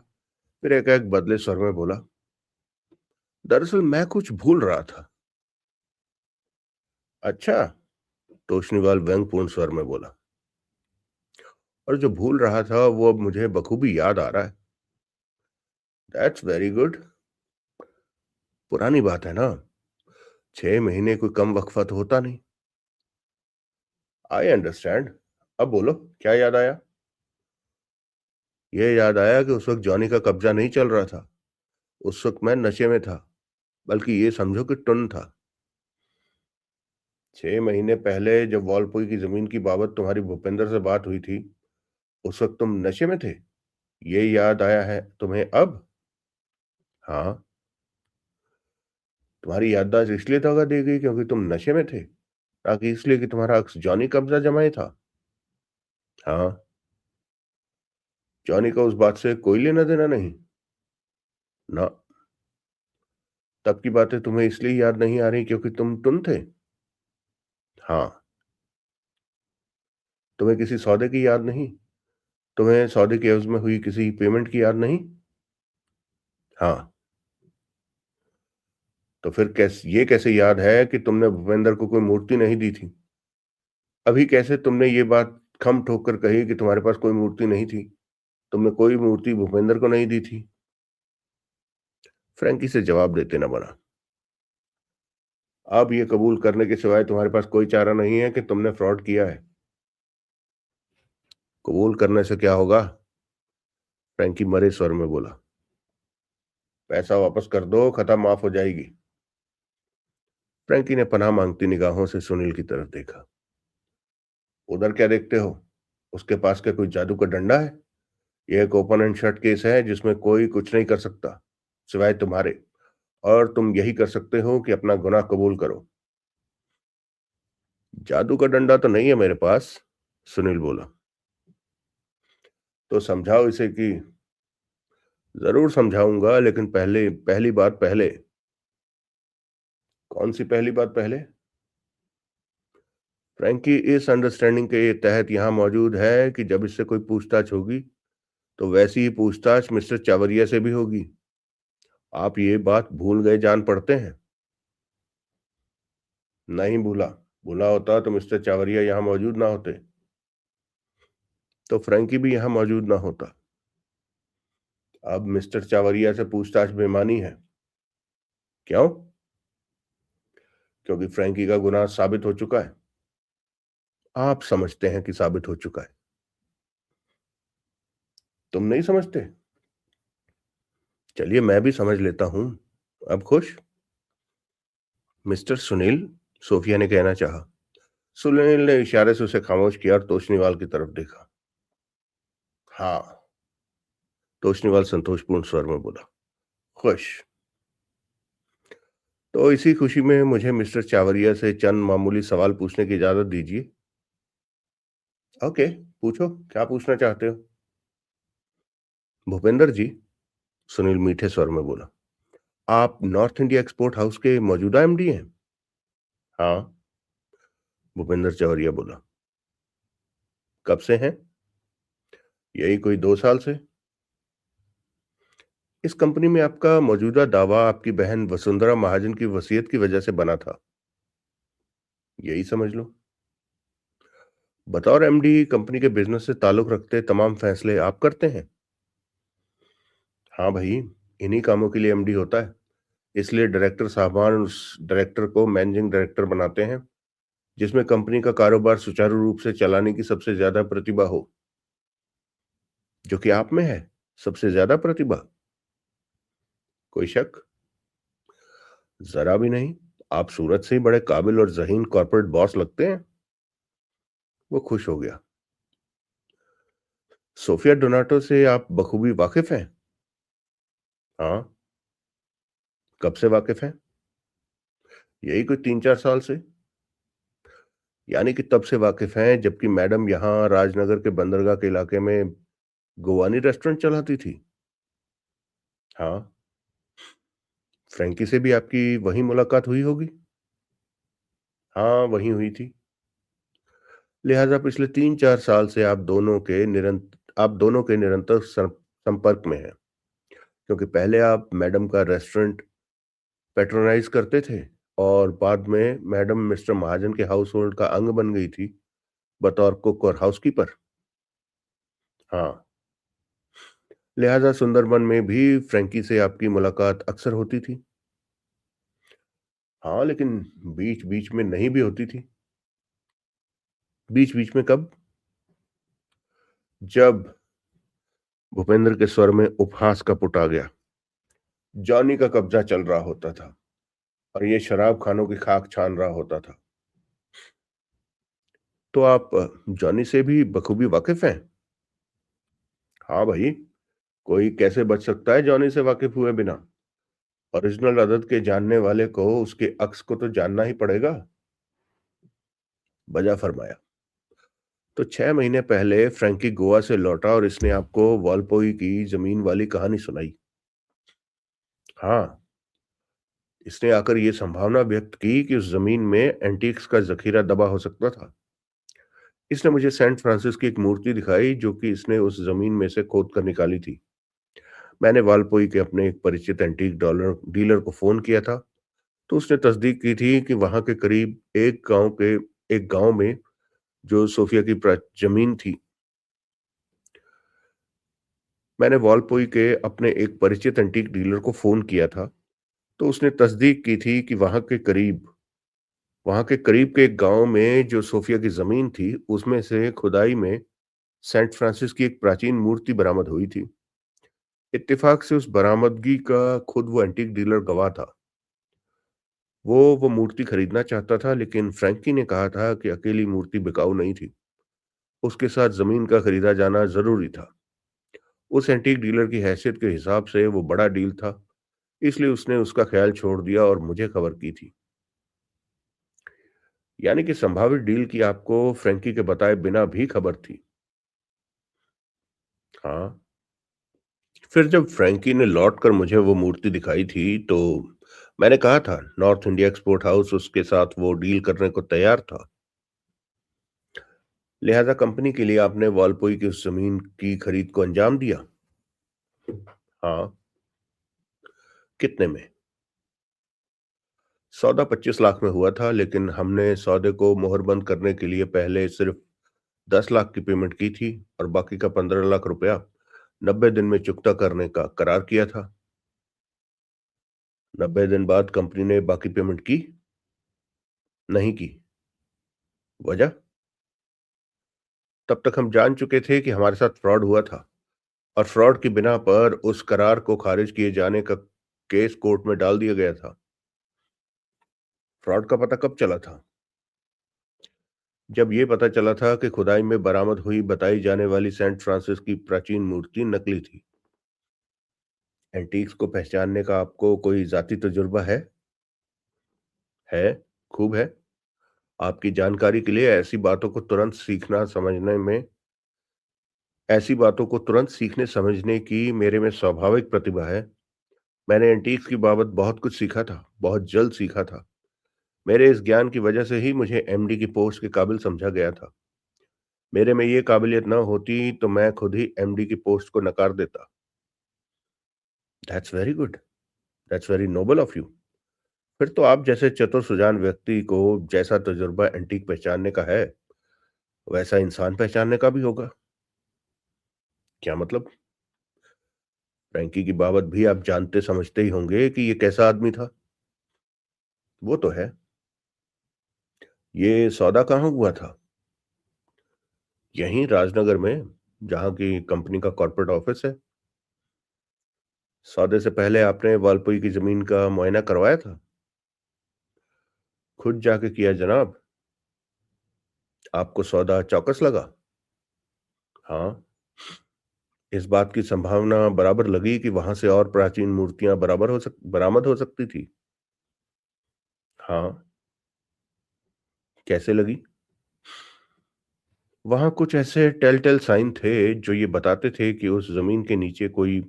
फिर एकाएक बदले स्वर में बोला, दरअसल मैं कुछ भूल रहा था। अच्छा? तोशनीवाल व्यंगपूर्ण स्वर में बोला। और जो भूल रहा था वो अब मुझे बखूबी याद आ रहा है। That's very good. पुरानी बात है ना। 6 महीने कोई कम वक्फा तो होता नहीं। I understand. अब बोलो, क्या याद आया? ये याद आया कि उस वक्त जॉनी का कब्जा नहीं चल रहा था। उस वक्त मैं नशे में था, बल्कि ये समझो कि टुन था। 6 महीने पहले जब वालपुई की जमीन की बाबत तुम्हारी भूपेंद्र से बात हुई थी, उस वक्त तुम नशे में थे। ये याद आया है तुम्हें अब? हाँ। तुम्हारी याददाश्त इसलिए दगा दी गई क्योंकि तुम नशे में थे, ना कि इसलिए कि तुम्हारा अक्स जॉनी कब्जा जमाए था। हाँ। जॉनी का उस बात से कोई लेना देना नहीं? ना। तब की बातें तुम्हें इसलिए याद नहीं आ रही क्योंकि तुम टुन थे? हाँ। तुम्हें किसी सौदे की याद नहीं? तुम्हें सौदे के एवज में हुई किसी पेमेंट की याद नहीं? हाँ। तो फिर ये कैसे याद है कि तुमने भूपेंद्र को कोई मूर्ति नहीं दी थी? अभी कैसे तुमने ये बात खम ठोक कर कही कि तुम्हारे पास कोई मूर्ति नहीं थी? तुमने कोई मूर्ति भूपेंद्र को नहीं दी थी? फ्रैंकी से जवाब देते न बना। अब ये कबूल करने के सिवाय तुम्हारे पास कोई चारा नहीं है कि तुमने फ्रॉड किया है। कबूल करने से क्या होगा? फ्रैंकी मरे स्वर में बोला। पैसा वापस कर दो, खता माफ हो जाएगी। फ्रैंकी ने पनाह मांगती निगाहों से सुनील की तरफ देखा। उधर क्या देखते हो? उसके पास क्या कोई जादू का डंडा है? यह एक ओपन एंड शट केस है जिसमें कोई कुछ नहीं कर सकता सिवाय तुम्हारे। और तुम यही कर सकते हो कि अपना गुनाह कबूल करो। जादू का डंडा तो नहीं है मेरे पास, सुनील बोला। तो समझाओ इसे कि। जरूर समझाऊंगा, लेकिन पहले पहली बात पहले। कौन सी पहली बात पहले? फ्रैंकी इस अंडरस्टैंडिंग के तहत यहां मौजूद है कि जब इससे कोई पूछताछ होगी तो वैसी ही पूछताछ मिस्टर चावरिया से भी होगी। आप ये बात भूल गए जान पड़ते हैं। नहीं भूला। भूला होता तो मिस्टर चावरिया यहां मौजूद ना होते। तो फ्रैंकी भी यहां मौजूद ना होता। अब मिस्टर चावरिया से पूछताछ बेमानी है। क्यों? क्योंकि फ्रैंकी का गुनाह साबित हो चुका है। आप समझते हैं कि साबित हो चुका है। तुम नहीं समझते? चलिए मैं भी समझ लेता हूं। अब खुश? मिस्टर सुनील, सोफिया ने कहना चाहा। सुनील ने इशारे से उसे खामोश किया और तोशनीवाल की तरफ देखा। हाँ। तोशनीवाल संतोषपूर्ण स्वर में बोला। खुश? तो इसी खुशी में मुझे मिस्टर चावरिया से चंद मामूली सवाल पूछने की इजाजत दीजिए। ओके, पूछो, क्या पूछना चाहते हो? भूपेंद्र जी, सुनील मीठे स्वर में बोला। आप नॉर्थ इंडिया एक्सपोर्ट हाउस के मौजूदा एमडी हैं? हाँ, भूपेंद्र जौहरिया बोला। कब से हैं? यही कोई 2 साल से। इस कंपनी में आपका मौजूदा दावा आपकी बहन वसुंधरा महाजन की वसीयत की वजह से बना था। यही समझ लो। बतौर एमडी कंपनी के बिजनेस से ताल्लुक रखते तमाम फैसले आप करते हैं? हाँ भाई, इन्हीं कामों के लिए एमडी होता है। इसलिए डायरेक्टर साहबान उस डायरेक्टर को मैनेजिंग डायरेक्टर बनाते हैं, जिसमें कंपनी का कारोबार सुचारू रूप से चलाने की सबसे ज्यादा प्रतिभा हो। जो कि आप में है, सबसे ज्यादा प्रतिभा। कोई शक? जरा भी नहीं। आप सूरत से ही बड़े काबिल और जहीन कॉर्पोरेट बॉस लगते हैं। वो खुश हो गया। सोफिया डोनाटो से आप बखूबी वाकिफ हैं? हाँ। कब से वाकिफ हैं? यही कोई 3-4 साल से। यानी कि तब से वाकिफ हैं जबकि मैडम यहाँ राजनगर के बंदरगाह के इलाके में गोवानी रेस्टोरेंट चलाती थी। हाँ। फ्रैंकी से भी आपकी वही मुलाकात हुई होगी। हाँ, वही हुई थी। लिहाजा पिछले 3-4 साल से आप दोनों के निरंतर संपर्क में हैं, क्योंकि पहले आप मैडम का रेस्टोरेंट पैट्रोनाइज करते थे और बाद में मैडम मिस्टर महाजन के हाउस होल्ड का अंग बन गई थी, बतौर कुक और हाउसकीपर। हाँ। लिहाजा सुंदरबन में भी फ्रैंकी से आपकी मुलाकात अक्सर होती थी। हाँ, लेकिन बीच बीच में नहीं भी होती थी। बीच बीच में कब? जब भूपेंद्र के स्वर में उपहास का पुट आ गया। जॉनी का कब्जा चल रहा होता था और ये शराब खानों की खाक छान रहा होता था। तो आप जॉनी से भी बखूबी वाकिफ हैं? हाँ भाई, कोई कैसे बच सकता है जॉनी से वाकिफ हुए बिना? ओरिजिनल अदद के जानने वाले को उसके अक्स को तो जानना ही पड़ेगा। बजा फरमाया। तो 6 महीने पहले फ्रैंकी गोवा से लौटा और इसने आपको वालपोई की जमीन वाली कहानी सुनाई। हाँ। इसने आकर यह संभावना व्यक्त की कि उस जमीन में एंटीक्स का जखीरा दबा हो सकता था। इसने मुझे सेंट फ्रांसिस की एक मूर्ति दिखाई जो कि इसने उस जमीन में से खोद कर निकाली थी। मैंने वालपोई के अपने एक परिचित एंटीक डॉलर डीलर को फोन किया था, तो उसने तस्दीक की थी कि वहां के करीब एक गांव में जो सोफिया की जमीन थी। मैंने वालपोई के अपने एक परिचित एंटीक डीलर को फोन किया था, तो उसने तस्दीक की थी कि वहां के करीब के एक गांव में जो सोफिया की जमीन थी उसमें से खुदाई में सेंट फ्रांसिस की एक प्राचीन मूर्ति बरामद हुई थी। इत्तेफाक से उस बरामदगी का खुद वो एंटीक डीलर गवाह था। वो मूर्ति खरीदना चाहता था, लेकिन फ्रैंकी ने कहा था कि अकेली मूर्ति बिकाऊ नहीं थी, उसके साथ जमीन का खरीदा जाना जरूरी था। उस एंटीक डीलर की हैसियत के हिसाब से वो बड़ा डील था, इसलिए उसने उसका ख्याल छोड़ दिया और मुझे खबर की थी। यानी कि संभावित डील की आपको फ्रैंकी के बताए बिना भी खबर थी। हाँ। फिर जब फ्रैंकी ने लौट कर मुझे वो मूर्ति दिखाई थी, तो मैंने कहा था नॉर्थ इंडिया एक्सपोर्ट हाउस उसके साथ वो डील करने को तैयार था। लिहाजा कंपनी के लिए आपने वालपोई की उस जमीन की खरीद को अंजाम दिया। हाँ। कितने में? सौदा 25 लाख में हुआ था, लेकिन हमने सौदे को मोहरबंद करने के लिए पहले सिर्फ 10 लाख की पेमेंट की थी और बाकी का 15 लाख रुपया 90 दिन में चुकता करने का करार किया था। 90 दिन बाद कंपनी ने बाकी पेमेंट की? नहीं की। वजह? तब तक हम जान चुके थे कि हमारे साथ फ्रॉड हुआ था और फ्रॉड की बिना पर उस करार को खारिज किए जाने का केस कोर्ट में डाल दिया गया था। फ्रॉड का पता कब चला था? जब ये पता चला था कि खुदाई में बरामद हुई बताई जाने वाली सेंट फ्रांसिस की प्राचीन मूर्ति नकली थी। एंटीक्स को पहचानने का आपको कोई जाती तजुर्बा है? है, खूब है। आपकी जानकारी के लिए ऐसी बातों को तुरंत सीखने समझने की मेरे में स्वाभाविक प्रतिभा है। मैंने एंटीक्स की बाबत बहुत कुछ सीखा था, बहुत जल्द सीखा था। मेरे इस ज्ञान की वजह से ही मुझे एमडी की पोस्ट के काबिल समझा गया था। मेरे में ये काबिलियत न होती तो मैं खुद ही एमडी की पोस्ट को नकार देता। That's very good. That's very noble of you. फिर तो आप जैसे चतुर सुजान व्यक्ति को जैसा तजुर्बा एंटीक पहचानने का है, वैसा इंसान पहचानने का भी होगा। क्या मतलब? फ्रैंकी की बाबत भी आप जानते समझते ही होंगे कि ये कैसा आदमी था। वो तो है। ये सौदा कहाँ हुआ था? यहीं राजनगर में, जहाँ की कंपनी का कॉर्पोरेट ऑफिस है। सौदे से पहले आपने वालपुई की जमीन का मुआयना करवाया था? खुद जाके किया जनाब। आपको सौदा चौकस लगा? हाँ। इस बात की संभावना बराबर लगी कि वहां से और प्राचीन मूर्तियां बरामद हो सकती थी। हाँ। कैसे लगी? वहां कुछ ऐसे टेल साइन थे जो ये बताते थे कि उस जमीन के नीचे कोई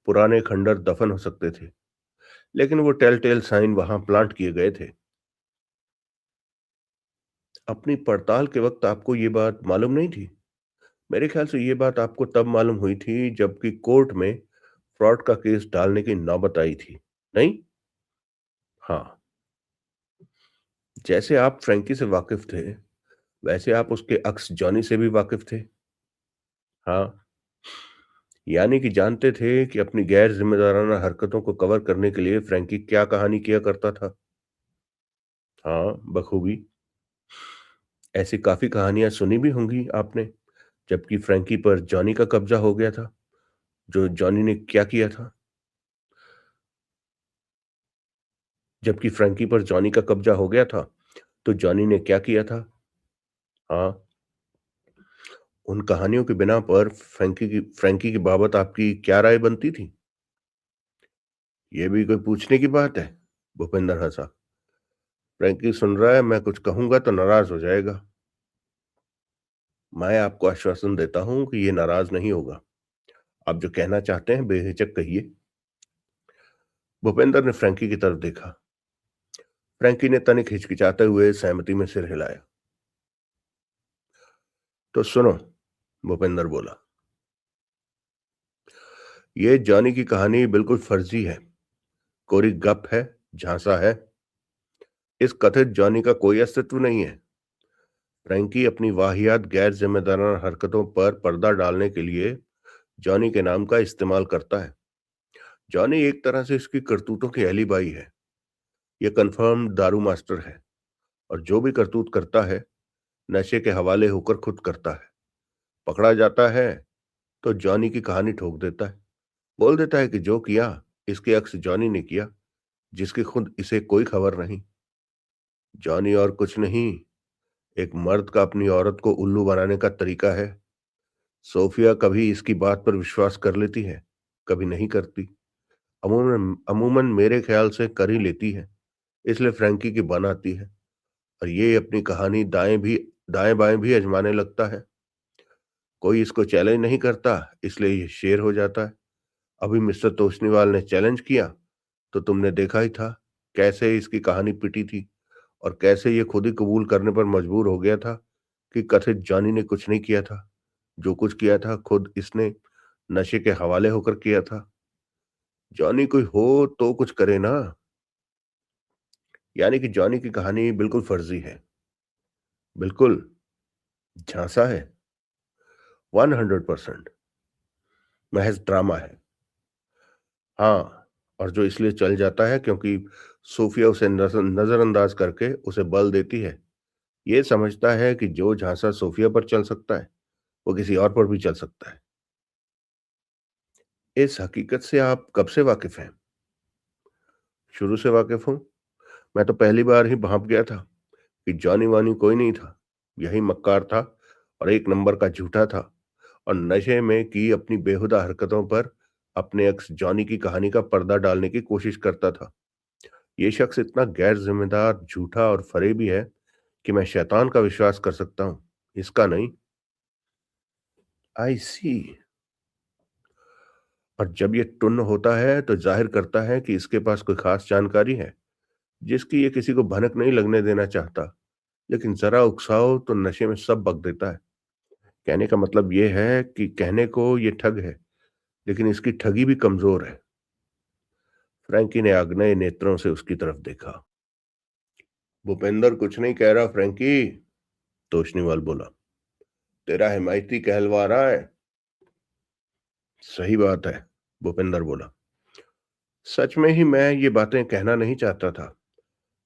पुराने खंडर दफन हो सकते थे, लेकिन वो टेल साइन वहां प्लांट किए गए थे। अपनी पड़ताल के वक्त आपको ये बात मालूम नहीं थी? मेरे ख्याल से ये बात आपको तब मालूम हुई थी जबकि कोर्ट में फ्रॉड का केस डालने की नौबत आई थी। नहीं? हाँ। जैसे आप फ्रैंकी से वाकिफ थे, वैसे आप उसके अक्स जॉनी से भी वाकिफ थे। हाँ। यानी कि जानते थे कि अपनी गैर जिम्मेदाराना हरकतों को कवर करने के लिए फ्रैंकी क्या कहानी किया करता था। हाँ, बखूबी। ऐसी काफी कहानियां सुनी भी होंगी आपने, जबकि फ्रैंकी पर जॉनी का कब्जा हो गया था। जो जॉनी ने क्या किया था? जबकि फ्रैंकी पर जॉनी का कब्जा हो गया था, तो जॉनी ने क्या किया था? हाँ। उन कहानियों की बिना पर फ्रैंकी की बाबत आपकी क्या राय बनती थी? ये भी कोई पूछने की बात है? भूपेंद्र हंसा। फ्रैंकी सुन रहा है, मैं कुछ कहूंगा तो नाराज हो जाएगा। मैं आपको आश्वासन देता हूं कि ये नाराज नहीं होगा। आप जो कहना चाहते हैं बेहिचक कहिए। भूपेंद्र ने फ्रैंकी की तरफ देखा। फ्रैंकी ने तनिक हिचकिचाते हुए सहमति में सिर हिलाया। तो सुनो, भूपेंद्र बोला, ये जॉनी की कहानी बिल्कुल फर्जी है, कोरी गप है, झांसा है। इस कथित जॉनी का कोई अस्तित्व नहीं है। फ्रैंकी अपनी वाहियात गैर जिम्मेदाराना हरकतों पर पर्दा डालने के लिए जॉनी के नाम का इस्तेमाल करता है। जॉनी एक तरह से इसकी करतूतों की एलिबाई है। ये कंफर्म दारू मास्टर है, और जो भी करतूत करता है, नशे के हवाले होकर खुद करता है। पकड़ा जाता है तो जॉनी की कहानी ठोक देता है। बोल देता है कि जो किया, इसके अक्स जॉनी ने किया, जिसकी खुद इसे कोई खबर नहीं। जॉनी और कुछ नहीं, एक मर्द का अपनी औरत को उल्लू बनाने का तरीका है। सोफिया कभी इसकी बात पर विश्वास कर लेती है, कभी नहीं करती। अमूमन अमूमन मेरे ख्याल से कर ही लेती है, इसलिए फ्रैंकी की बन आती है, और ये अपनी कहानी दाएं बाएं भी अजमाने लगता है। कोई इसको चैलेंज नहीं करता, इसलिए ये शेर हो जाता है। अभी मिस्टर तोशनीवाल ने चैलेंज किया, तो तुमने देखा ही था कैसे इसकी कहानी पिटी थी, और कैसे ये खुद ही कबूल करने पर मजबूर हो गया था कि कथित जॉनी ने कुछ नहीं किया था। जो कुछ किया था खुद इसने नशे के हवाले होकर किया था। जॉनी कोई हो तो कुछ करे ना। यानी कि जॉनी की कहानी बिल्कुल फर्जी है। बिल्कुल झांसा है। 100% महज ड्रामा है। हाँ, और जो इसलिए चल जाता है क्योंकि सूफिया उसे नजरअंदाज करके उसे बल देती है। ये समझता है कि जो झांसा सूफिया पर चल सकता है, वो किसी और पर भी चल सकता है। इस हकीकत से आप कब से वाकिफ हैं? शुरू से वाकिफ हूं। मैं तो पहली बार ही भांप गया था कि जॉनी वानी कोई नहीं था। यही मक्कार था, और एक नंबर का झूठा था, और नशे में की अपनी बेहुदा हरकतों पर अपने एक्स जॉनी की कहानी का पर्दा डालने की कोशिश करता था। ये शख्स इतना गैर जिम्मेदार, झूठा और फरेबी है कि मैं शैतान का विश्वास कर सकता हूं, इसका नहीं। आई सी। और जब ये टुन्न होता है तो जाहिर करता है कि इसके पास कोई खास जानकारी है जिसकी ये किसी को भनक नहीं लगने देना चाहता, लेकिन जरा उकसाओ तो नशे में सब बक देता है। कहने का मतलब ये है कि कहने को ये ठग है, लेकिन इसकी ठगी भी कमजोर है। फ्रैंकी ने आग्नेय नेत्रों से उसकी तरफ देखा। भूपेंद्र कुछ नहीं कह रहा फ्रैंकी, तोशनीवाल बोला। तेरा हिमायती कहलवा रहा है। सही बात है, भूपेंद्र बोला। सच में ही मैं ये बातें कहना नहीं चाहता था,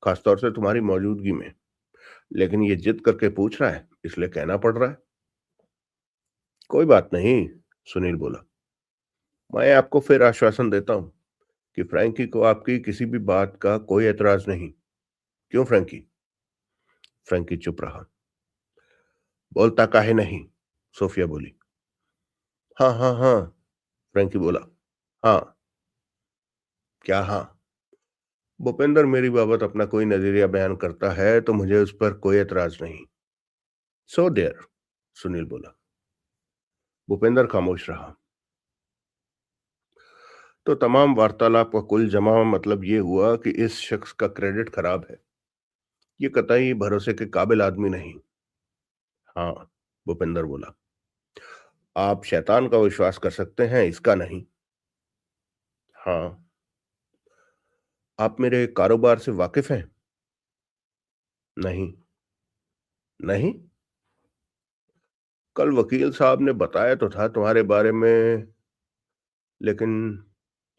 खासतौर से तुम्हारी मौजूदगी में, लेकिन ये जिद करके पूछ रहा है इसलिए कहना पड़ रहा है। कोई बात नहीं, सुनील बोला। मैं आपको फिर आश्वासन देता हूं कि फ्रैंकी को आपकी किसी भी बात का कोई एतराज नहीं। क्यों फ्रैंकी? फ्रैंकी चुप रहा। बोलता काहे नहीं? सोफिया बोली। हाँ हाँ हाँ, फ्रैंकी बोला। हाँ। क्या हाँ? भूपेंद्र मेरी बाबत अपना कोई नजरिया बयान करता है तो मुझे उस पर कोई एतराज नहीं। सो देयर, सुनील बोला। भूपेंद्र खामोश रहा। तो तमाम वार्तालाप का कुल जमा मतलब ये हुआ कि इस शख्स का क्रेडिट खराब है, ये कतई भरोसे के काबिल आदमी नहीं। हाँ, भूपेंद्र बोला। आप शैतान का विश्वास कर सकते हैं, इसका नहीं। हाँ। आप मेरे कारोबार से वाकिफ हैं? नहीं। नहीं? कल वकील साहब ने बताया तो था तुम्हारे बारे में, लेकिन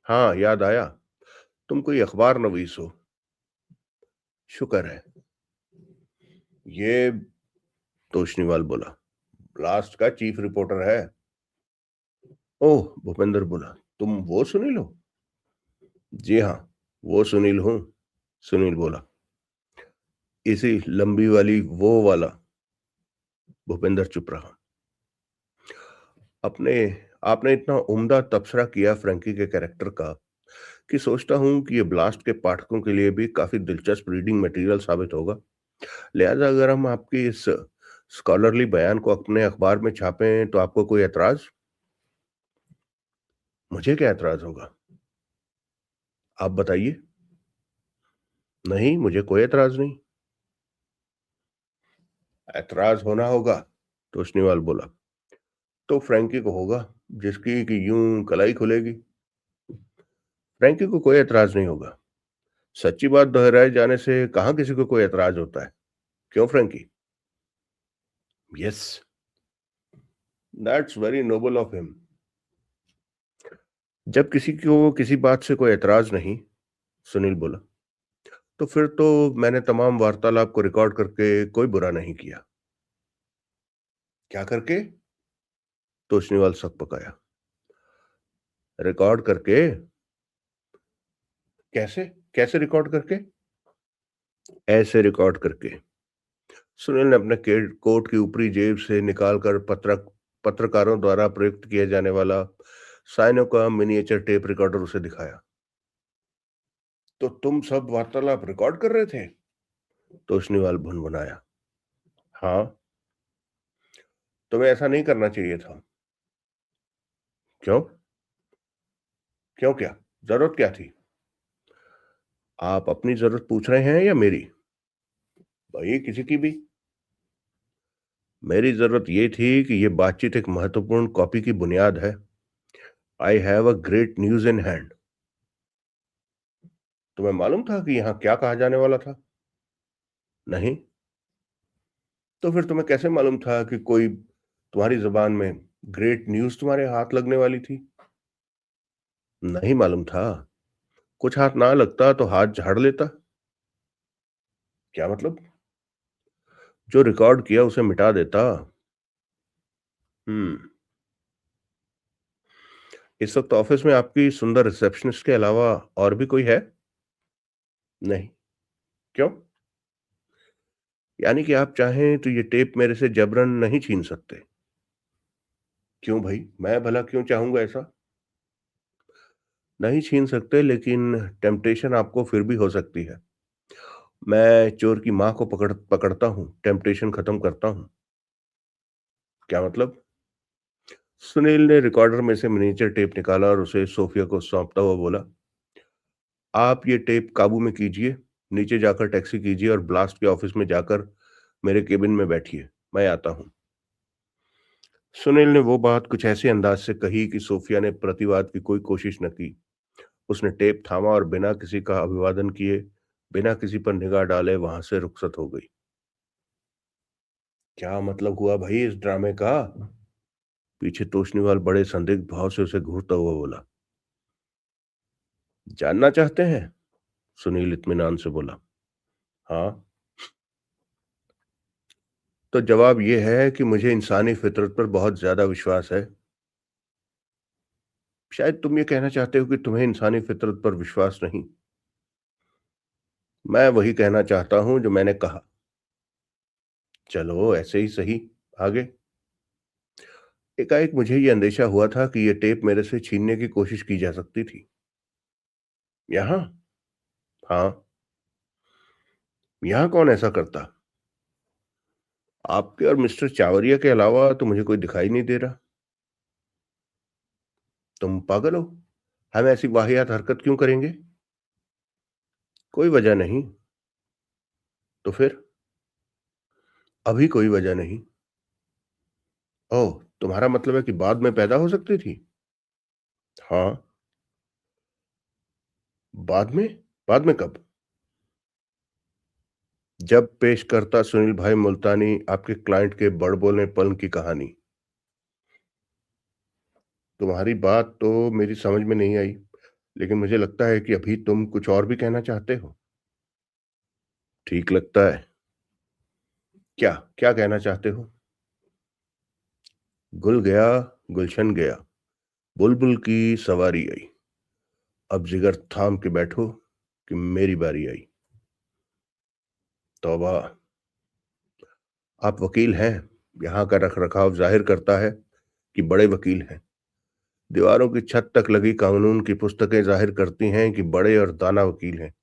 हाँ, याद आया, तुम कोई अखबार नवीस हो। शुक्र है। ये तोशनीवाल बोला, ब्लास्ट का चीफ रिपोर्टर है। ओह, भूपेंद्र बोला। तुम वो सुनील हो? जी हाँ, वो सुनील हूं, सुनील बोला। इसी लंबी वाली वो वाला। भूपेंद्र चुप रहा। अपने आपने इतना उम्दा तबसरा किया फ्रैंकी के कैरेक्टर का कि सोचता हूं कि ये ब्लास्ट के पाठकों के लिए भी काफी दिलचस्प रीडिंग मटेरियल साबित होगा। लिहाजा अगर हम आपकी इस स्कॉलरली बयान को अपने अखबार में छापें तो आपको कोई एतराज? मुझे क्या एतराज होगा? आप बताइए। नहीं, मुझे कोई एतराज नहीं। एतराज होना होगा, तोशनीवाल बोला। तो फ्रैंकी को होगा, जिसकी कि यूं कलाई खुलेगी। फ्रैंकी को कोई एतराज नहीं होगा। सच्ची बात दोहराए जाने से कहाँ किसी को कोई एतराज होता है। क्यों Frankie? Yes, that's very noble of him. जब किसी को किसी बात से कोई एतराज नहीं, सुनील बोला, तो फिर तो मैंने तमाम वार्तालाप को रिकॉर्ड करके कोई बुरा नहीं किया। क्या करके? तोशनीवाल सक पकाया। रिकॉर्ड करके? कैसे? कैसे रिकॉर्ड करके? ऐसे रिकॉर्ड करके। सुनील ने अपने कोट की ऊपरी जेब से निकालकर पत्रकारों द्वारा प्रयुक्त किया जाने वाला साइनो का मिनिएचर टेप रिकॉर्डर उसे दिखाया। तो तुम सब वार्तालाप रिकॉर्ड कर रहे थे? तोशनीवाल भुनभुनाया। हाँ। तुम्हें ऐसा नहीं करना चाहिए था। क्यों? क्यों क्या? जरूरत क्या थी? आप अपनी जरूरत पूछ रहे हैं या मेरी? भाई किसी की भी। मेरी जरूरत ये थी कि ये बातचीत एक महत्वपूर्ण कॉपी की बुनियाद है। I have a great news in hand. तुम्हें मालूम था कि यहां क्या कहा जाने वाला था? नहीं। तो फिर तुम्हें कैसे मालूम था कि कोई तुम्हारी जबान में ग्रेट न्यूज तुम्हारे हाथ लगने वाली थी? नहीं मालूम था। कुछ हाथ ना लगता तो हाथ झाड़ लेता। क्या मतलब? जो रिकॉर्ड किया उसे मिटा देता। हम्म। इस वक्त ऑफिस में आपकी सुंदर रिसेप्शनिस्ट के अलावा और भी कोई है? नहीं। क्यों? यानी कि आप चाहें तो ये टेप मेरे से जबरन नहीं छीन सकते। क्यों भाई, मैं भला क्यों चाहूंगा ऐसा? नहीं छीन सकते, लेकिन टेम्पटेशन आपको फिर भी हो सकती है। मैं चोर की माँ को पकड़ता हूँ, टेम्पटेशन खत्म करता हूँ। क्या मतलब? सुनील ने रिकॉर्डर में से मिनिएचर टेप निकाला और उसे सोफिया को सौंपता हुआ बोला, आप ये टेप काबू में कीजिए, नीचे जाकर टैक्सी कीजिए और ब्लास्ट के ऑफिस में जाकर मेरे केबिन में बैठिए, मैं आता हूँ। सुनील ने वो बात कुछ ऐसे अंदाज से कही कि सोफिया ने प्रतिवाद की कोई कोशिश न की। उसने टेप थामा और बिना किसी का अभिवादन किए, बिना किसी पर निगाह डाले वहां से रुखसत हो गई। क्या मतलब हुआ भाई इस ड्रामे का? पीछे तोशनीवाल बड़े संदिग्ध भाव से उसे घूरता हुआ बोला। जानना चाहते हैं? सुनील इत्मीनान से बोला। हाँ। तो जवाब यह है कि मुझे इंसानी फितरत पर बहुत ज्यादा विश्वास है। शायद तुम ये कहना चाहते हो कि तुम्हें इंसानी फितरत पर विश्वास नहीं। मैं वही कहना चाहता हूं जो मैंने कहा। चलो ऐसे ही सही। आगे। एकाएक मुझे ये अंदेशा हुआ था कि ये टेप मेरे से छीनने की कोशिश की जा सकती थी। यहां? हाँ। यहां कौन ऐसा करता? आपके और मिस्टर चावरिया के अलावा तो मुझे कोई दिखाई नहीं दे रहा। तुम पागल हो? हम ऐसी वाहियात हरकत क्यों करेंगे? कोई वजह नहीं। तो फिर? अभी कोई वजह नहीं। ओह, तुम्हारा मतलब है कि बाद में पैदा हो सकती थी? हाँ। बाद में? बाद में कब? जब पेश करता सुनील भाई मुल्तानी आपके क्लाइंट के बड़बोले पल की कहानी। तुम्हारी बात तो मेरी समझ में नहीं आई, लेकिन मुझे लगता है कि अभी तुम कुछ और भी कहना चाहते हो। ठीक लगता है। क्या? क्या कहना चाहते हो? गुल गया, गुलशन गया, बुलबुल की सवारी आई। अब जिगर थाम के बैठो कि मेरी बारी आई। तौबा। आप वकील हैं। यहाँ का रख रखाव जाहिर करता है कि बड़े वकील हैं। दीवारों की छत तक लगी कानून की पुस्तकें जाहिर करती हैं कि बड़े और दाना वकील हैं,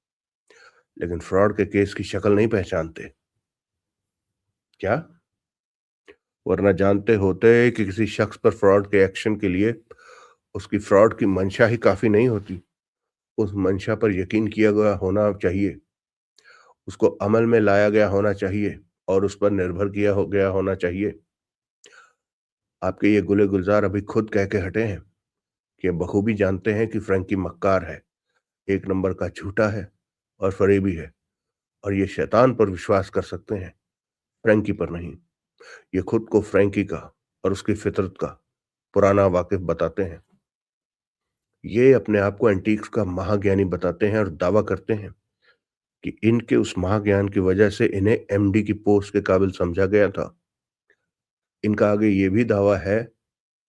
लेकिन फ्रॉड के केस की शक्ल नहीं पहचानते। क्या? वरना जानते होते कि किसी शख्स पर फ्रॉड के एक्शन के लिए उसकी फ्रॉड की मंशा ही काफी नहीं होती। उस मंशा पर यकीन किया गया होना चाहिए, उसको अमल में लाया गया होना चाहिए और उस पर निर्भर किया हो गया होना चाहिए। आपके ये गुले गुलजार अभी खुद कह के हटे हैं कि बखूबी जानते हैं कि फ्रैंकी मक्कार है, एक नंबर का झूठा है और फरेबी है, और ये शैतान पर विश्वास कर सकते हैं, फ्रैंकी पर नहीं। ये खुद को फ्रैंकी का और उसकी फितरत का पुराना वाकिफ बताते हैं। ये अपने आप को एंटीक्स का महाज्ञानी बताते हैं और दावा करते हैं कि इनके उस महाज्ञान की वजह से इन्हें एमडी की पोस्ट के काबिल समझा गया था। इनका आगे ये भी दावा है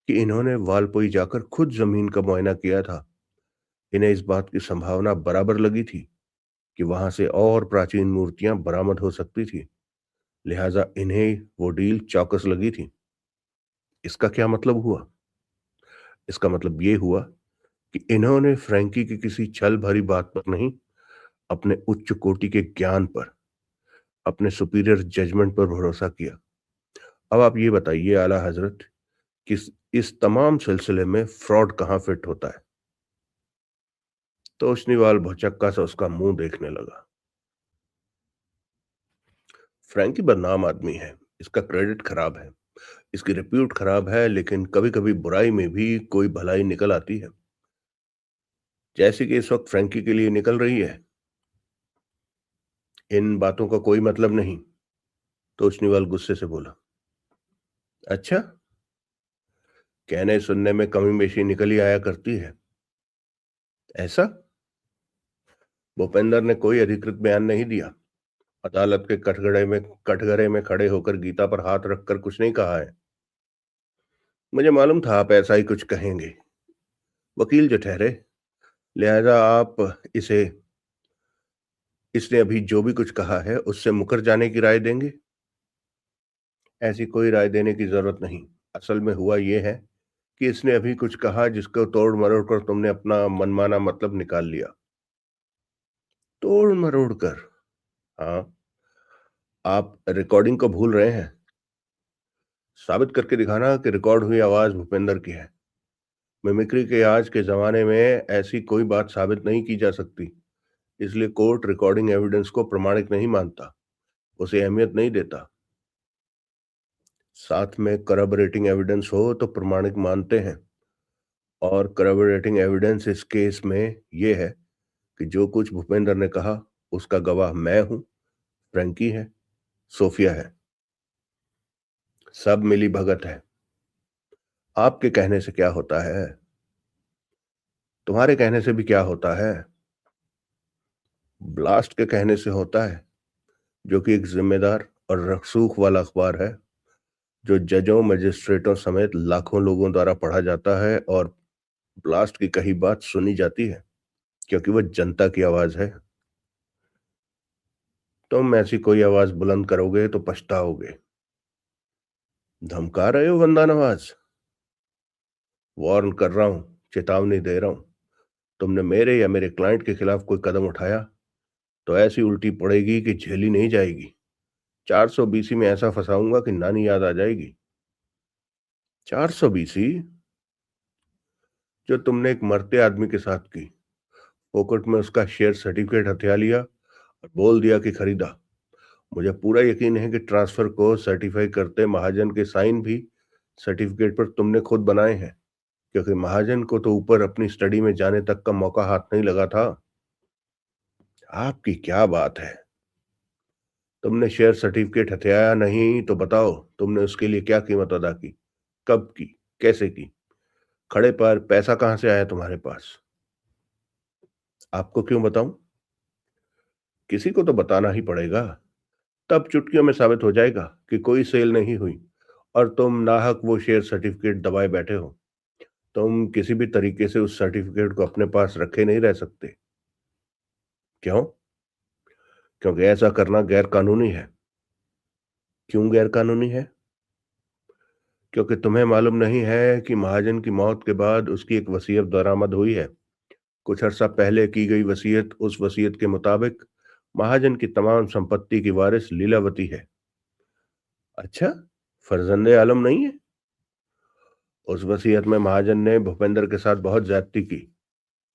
कि इन्होंने वालपोई जाकर खुद जमीन का मुआयना किया था। इन्हें इस बात की संभावना बराबर लगी थी कि वहां से और प्राचीन मूर्तियां बरामद हो सकती थी, लिहाजा इन्हें वो डील चौकस लगी थी। इसका क्या मतलब हुआ? इसका मतलब ये हुआ कि इन्होंने फ्रैंकी की किसी छल भरी बात पर नहीं, अपने उच्च कोटि के ज्ञान पर, अपने सुपीरियर जजमेंट पर भरोसा किया। अब आप ये बताइए आला हजरत कि इस तमाम सिलसिले में फ्रॉड कहाँ फिट होता है? तो उसनीवाल भौचक्का से उसका मुंह देखने लगा। फ्रैंकी बदनाम आदमी है, इसका क्रेडिट खराब है, इसकी रिप्यूट खराब है, लेकिन कभी कभी बुराई में भी कोई भलाई निकल आती है, जैसे कि इस वक्त फ्रैंकी के लिए निकल रही है। इन बातों का कोई मतलब नहीं। तो उसनीवाल गुस्से से बोला। अच्छा, कहने सुनने में कमी बेशी निकल ही आया करती है। ऐसा? भूपेंद्र ने कोई अधिकृत बयान नहीं दिया, अदालत के कटघरे में खड़े होकर गीता पर हाथ रखकर कुछ नहीं कहा है। मुझे मालूम था आप ऐसा ही कुछ कहेंगे। वकील जो ठहरे, लिहाजा आप इसे इसने अभी जो भी कुछ कहा है उससे मुकर जाने की राय देंगे? ऐसी कोई राय देने की जरूरत नहीं। असल में हुआ यह है कि इसने अभी कुछ कहा जिसको तोड़ मरोड़ कर तुमने अपना मनमाना मतलब निकाल लिया। तोड़ मरोड़ कर? हाँ, आप रिकॉर्डिंग को भूल रहे हैं। साबित करके दिखाना कि रिकॉर्ड हुई आवाज भूपेंद्र की है। मिमिक्री के आज के जमाने में ऐसी कोई बात साबित नहीं की जा सकती। इसलिए कोर्ट रिकॉर्डिंग एविडेंस को प्रमाणिक नहीं मानता, उसे अहमियत नहीं देता। साथ में करबरेटिंग एविडेंस हो तो प्रमाणिक मानते हैं। और करबरेटिंग एविडेंस इस केस में ये है कि जो कुछ भूपेंद्र ने कहा उसका गवाह मैं हूं, फ्रैंकी है, सोफिया है। सब मिली भगत है। आपके कहने से क्या होता है? तुम्हारे कहने से भी क्या होता है? ब्लास्ट के कहने से होता है, जो कि एक जिम्मेदार और रसूख वाला अखबार है, जो जजों, मजिस्ट्रेटों समेत लाखों लोगों द्वारा पढ़ा जाता है। और ब्लास्ट की कही बात सुनी जाती है, क्योंकि वह जनता की आवाज है। तुम ऐसी कोई आवाज बुलंद करोगे तो पछताओगे। धमका रहे हो वंदा नवाज? वार्न कर रहा हूं, चेतावनी दे रहा हूं। तुमने मेरे या मेरे क्लाइंट के खिलाफ कोई कदम उठाया तो ऐसी उल्टी पड़ेगी कि झेली नहीं जाएगी। 420 में ऐसा फंसाऊंगा कि नानी याद आ जाएगी। 420? जो तुमने एक मरते आदमी के साथ की। फोकट में उसका शेयर सर्टिफिकेट हथिया लिया और बोल दिया कि खरीदा। मुझे पूरा यकीन है कि ट्रांसफर को सर्टिफाई करते महाजन के साइन भी सर्टिफिकेट पर तुमने खुद बनाए हैं, क्योंकि महाजन को तो ऊपर अपनी स्टडी में जाने तक का मौका हाथ नहीं लगा था। आपकी क्या बात है? तुमने शेयर सर्टिफिकेट हथियाया नहीं तो बताओ, तुमने उसके लिए क्या कीमत अदा की, कब की, कैसे की? खड़े पर पैसा कहां से आया तुम्हारे पास? आपको क्यों बताऊं? किसी को तो बताना ही पड़ेगा। तब चुटकियों में साबित हो जाएगा कि कोई सेल नहीं हुई और तुम नाहक वो शेयर सर्टिफिकेट दबाए बैठे हो। तुम किसी भी तरीके से उस सर्टिफिकेट को अपने पास रखे नहीं रह सकते। क्यों? क्योंकि ऐसा करना गैर कानूनी है। क्यों गैर कानूनी है? क्योंकि तुम्हें मालूम नहीं है कि महाजन की मौत के बाद उसकी एक वसीयत बरामद हुई है। कुछ अर्सा पहले की गई वसीयत, उस वसीयत के मुताबिक महाजन की तमाम संपत्ति की वारिस लीलावती है। अच्छा, फर्जंदे आलम नहीं है? उस वसीयत में महाजन ने भूपेंद्र के साथ बहुत ज्यादती की,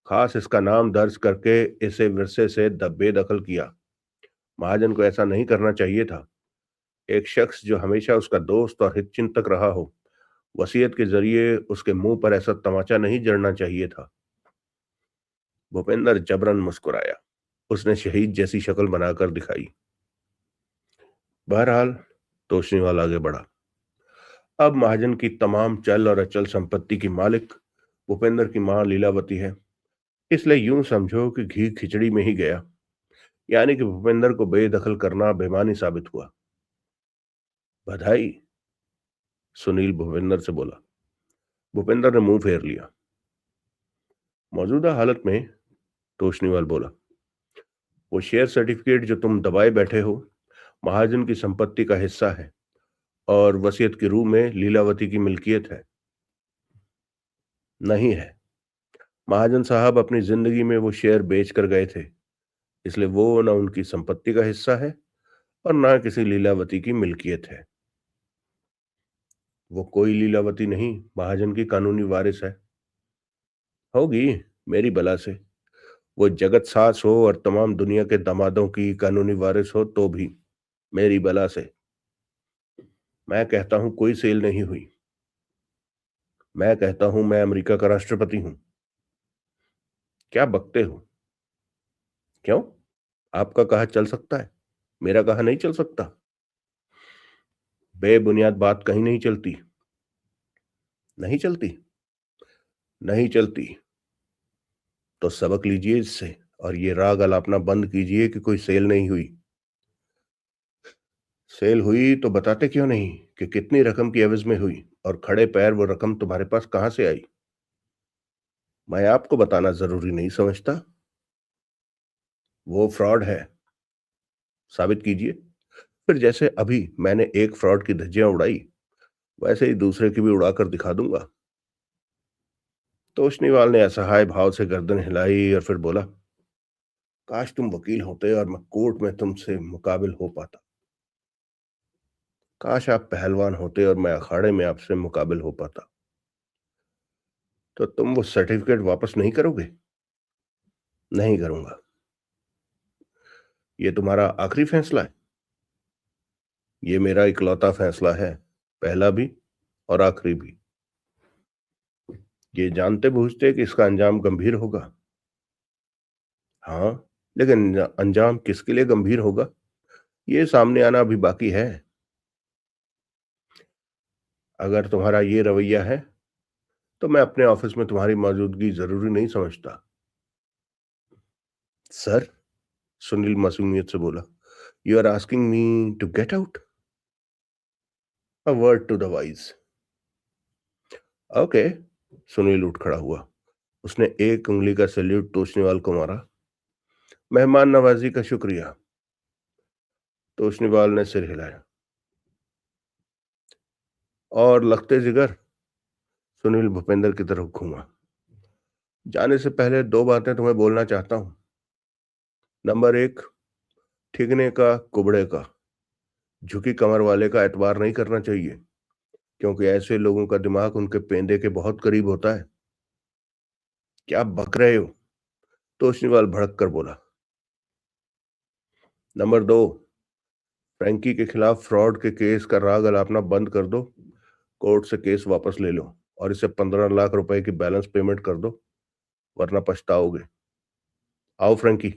खास इसका नाम दर्ज करके इसे विरसे से बेदखल किया। महाजन को ऐसा नहीं करना चाहिए था। एक शख्स जो हमेशा उसका दोस्त और हितचिंतक रहा हो, वसीयत के जरिए उसके मुंह पर ऐसा तमाचा नहीं जड़ना चाहिए था। भूपेंद्र जबरन मुस्कुराया। उसने शहीद जैसी शक्ल बनाकर दिखाई। बहरहाल, तोशनीवाल आगे बढ़ा। अब महाजन की तमाम चल और अचल संपत्ति की मालिक भूपेंद्र की मां लीलावती है। इसलिए यूं समझो कि घी खिचड़ी में ही गया, यानी कि भूपेंद्र को बेदखल करना बेमानी साबित हुआ। बधाई, सुनील भूपेंद्र से बोला। भूपेंद्र ने मुंह फेर लिया। मौजूदा हालत में, तोशनीवाल बोला, वो शेयर सर्टिफिकेट जो तुम दबाए बैठे हो, महाजन की संपत्ति का हिस्सा है और वसीयत की रूह में लीलावती की मिल्कियत है। नहीं है। महाजन साहब अपनी जिंदगी में वो शेयर बेच कर गए थे, इसलिए वो ना उनकी संपत्ति का हिस्सा है और ना किसी लीलावती की मिल्कियत है। वो कोई लीलावती नहीं, महाजन की कानूनी वारिस है। होगी, मेरी बला से। वो जगत सास हो और तमाम दुनिया के दामादों की कानूनी वारिस हो तो भी मेरी बला से। मैं कहता हूं कोई सेल नहीं हुई। मैं कहता हूं मैं अमेरिका का राष्ट्रपति हूं। क्या बकते हो? क्यों? आपका कहा चल सकता है, मेरा कहा नहीं चल सकता? बेबुनियाद बात कहीं नहीं चलती। नहीं चलती? नहीं चलती तो सबक लीजिए इससे और ये राग अलापना बंद कीजिए कि कोई सेल नहीं हुई। सेल हुई तो बताते क्यों नहीं कि कितनी रकम की एवज में हुई और खड़े पैर वो रकम तुम्हारे पास कहां से आई? मैं आपको बताना जरूरी नहीं समझता। वो फ्रॉड है। साबित कीजिए। फिर जैसे अभी मैंने एक फ्रॉड की धज्जियां उड़ाई, वैसे ही दूसरे की भी उड़ाकर दिखा दूंगा। तोशनीवाल ने असहाय भाव से गर्दन हिलाई और फिर बोला, काश तुम वकील होते और मैं कोर्ट में तुमसे मुकाबिल हो पाता। काश आप पहलवान होते और मैं अखाड़े में आपसे मुकाबिल हो पाता। तो तुम वो सर्टिफिकेट वापस नहीं करोगे? नहीं करूंगा। ये तुम्हारा आखिरी फैसला है? ये मेरा इकलौता फैसला है, पहला भी और आखिरी भी। ये जानते बूझते कि इसका अंजाम गंभीर होगा। हाँ, लेकिन अंजाम किसके लिए गंभीर होगा, ये सामने आना अभी बाकी है। अगर तुम्हारा ये रवैया है तो मैं अपने ऑफिस में तुम्हारी मौजूदगी जरूरी नहीं समझता। सर, सुनील मासूमियत से बोला, you are asking me to get out? A word to the wise. Okay. Sunil उठ खड़ा हुआ। उसने एक उंगली का सैल्यूट तोशनीवाल को मारा। मेहमान नवाजी का शुक्रिया। तोशनीवाल ने सिर हिलाया। और लखते जिगर? सुनील भूपेंद्र की तरफ घूमा। जाने से पहले दो बातें तुम्हें बोलना चाहता हूं। नंबर एक, ठिगने का कुबड़े का, झुकी कमर वाले का एतबार नहीं करना चाहिए, क्योंकि ऐसे लोगों का दिमाग उनके पेंदे के बहुत करीब होता है। क्या बक रहे हो? तोशनीवाल भड़क कर बोला। नंबर दो, फ्रैंकी के खिलाफ फ्रॉड के केस का राग अलापना बंद कर दो। कोर्ट से केस वापस ले लो और इसे 15 लाख रुपए की बैलेंस पेमेंट कर दो, वरना पछताओगे। आओ फ्रैंकी।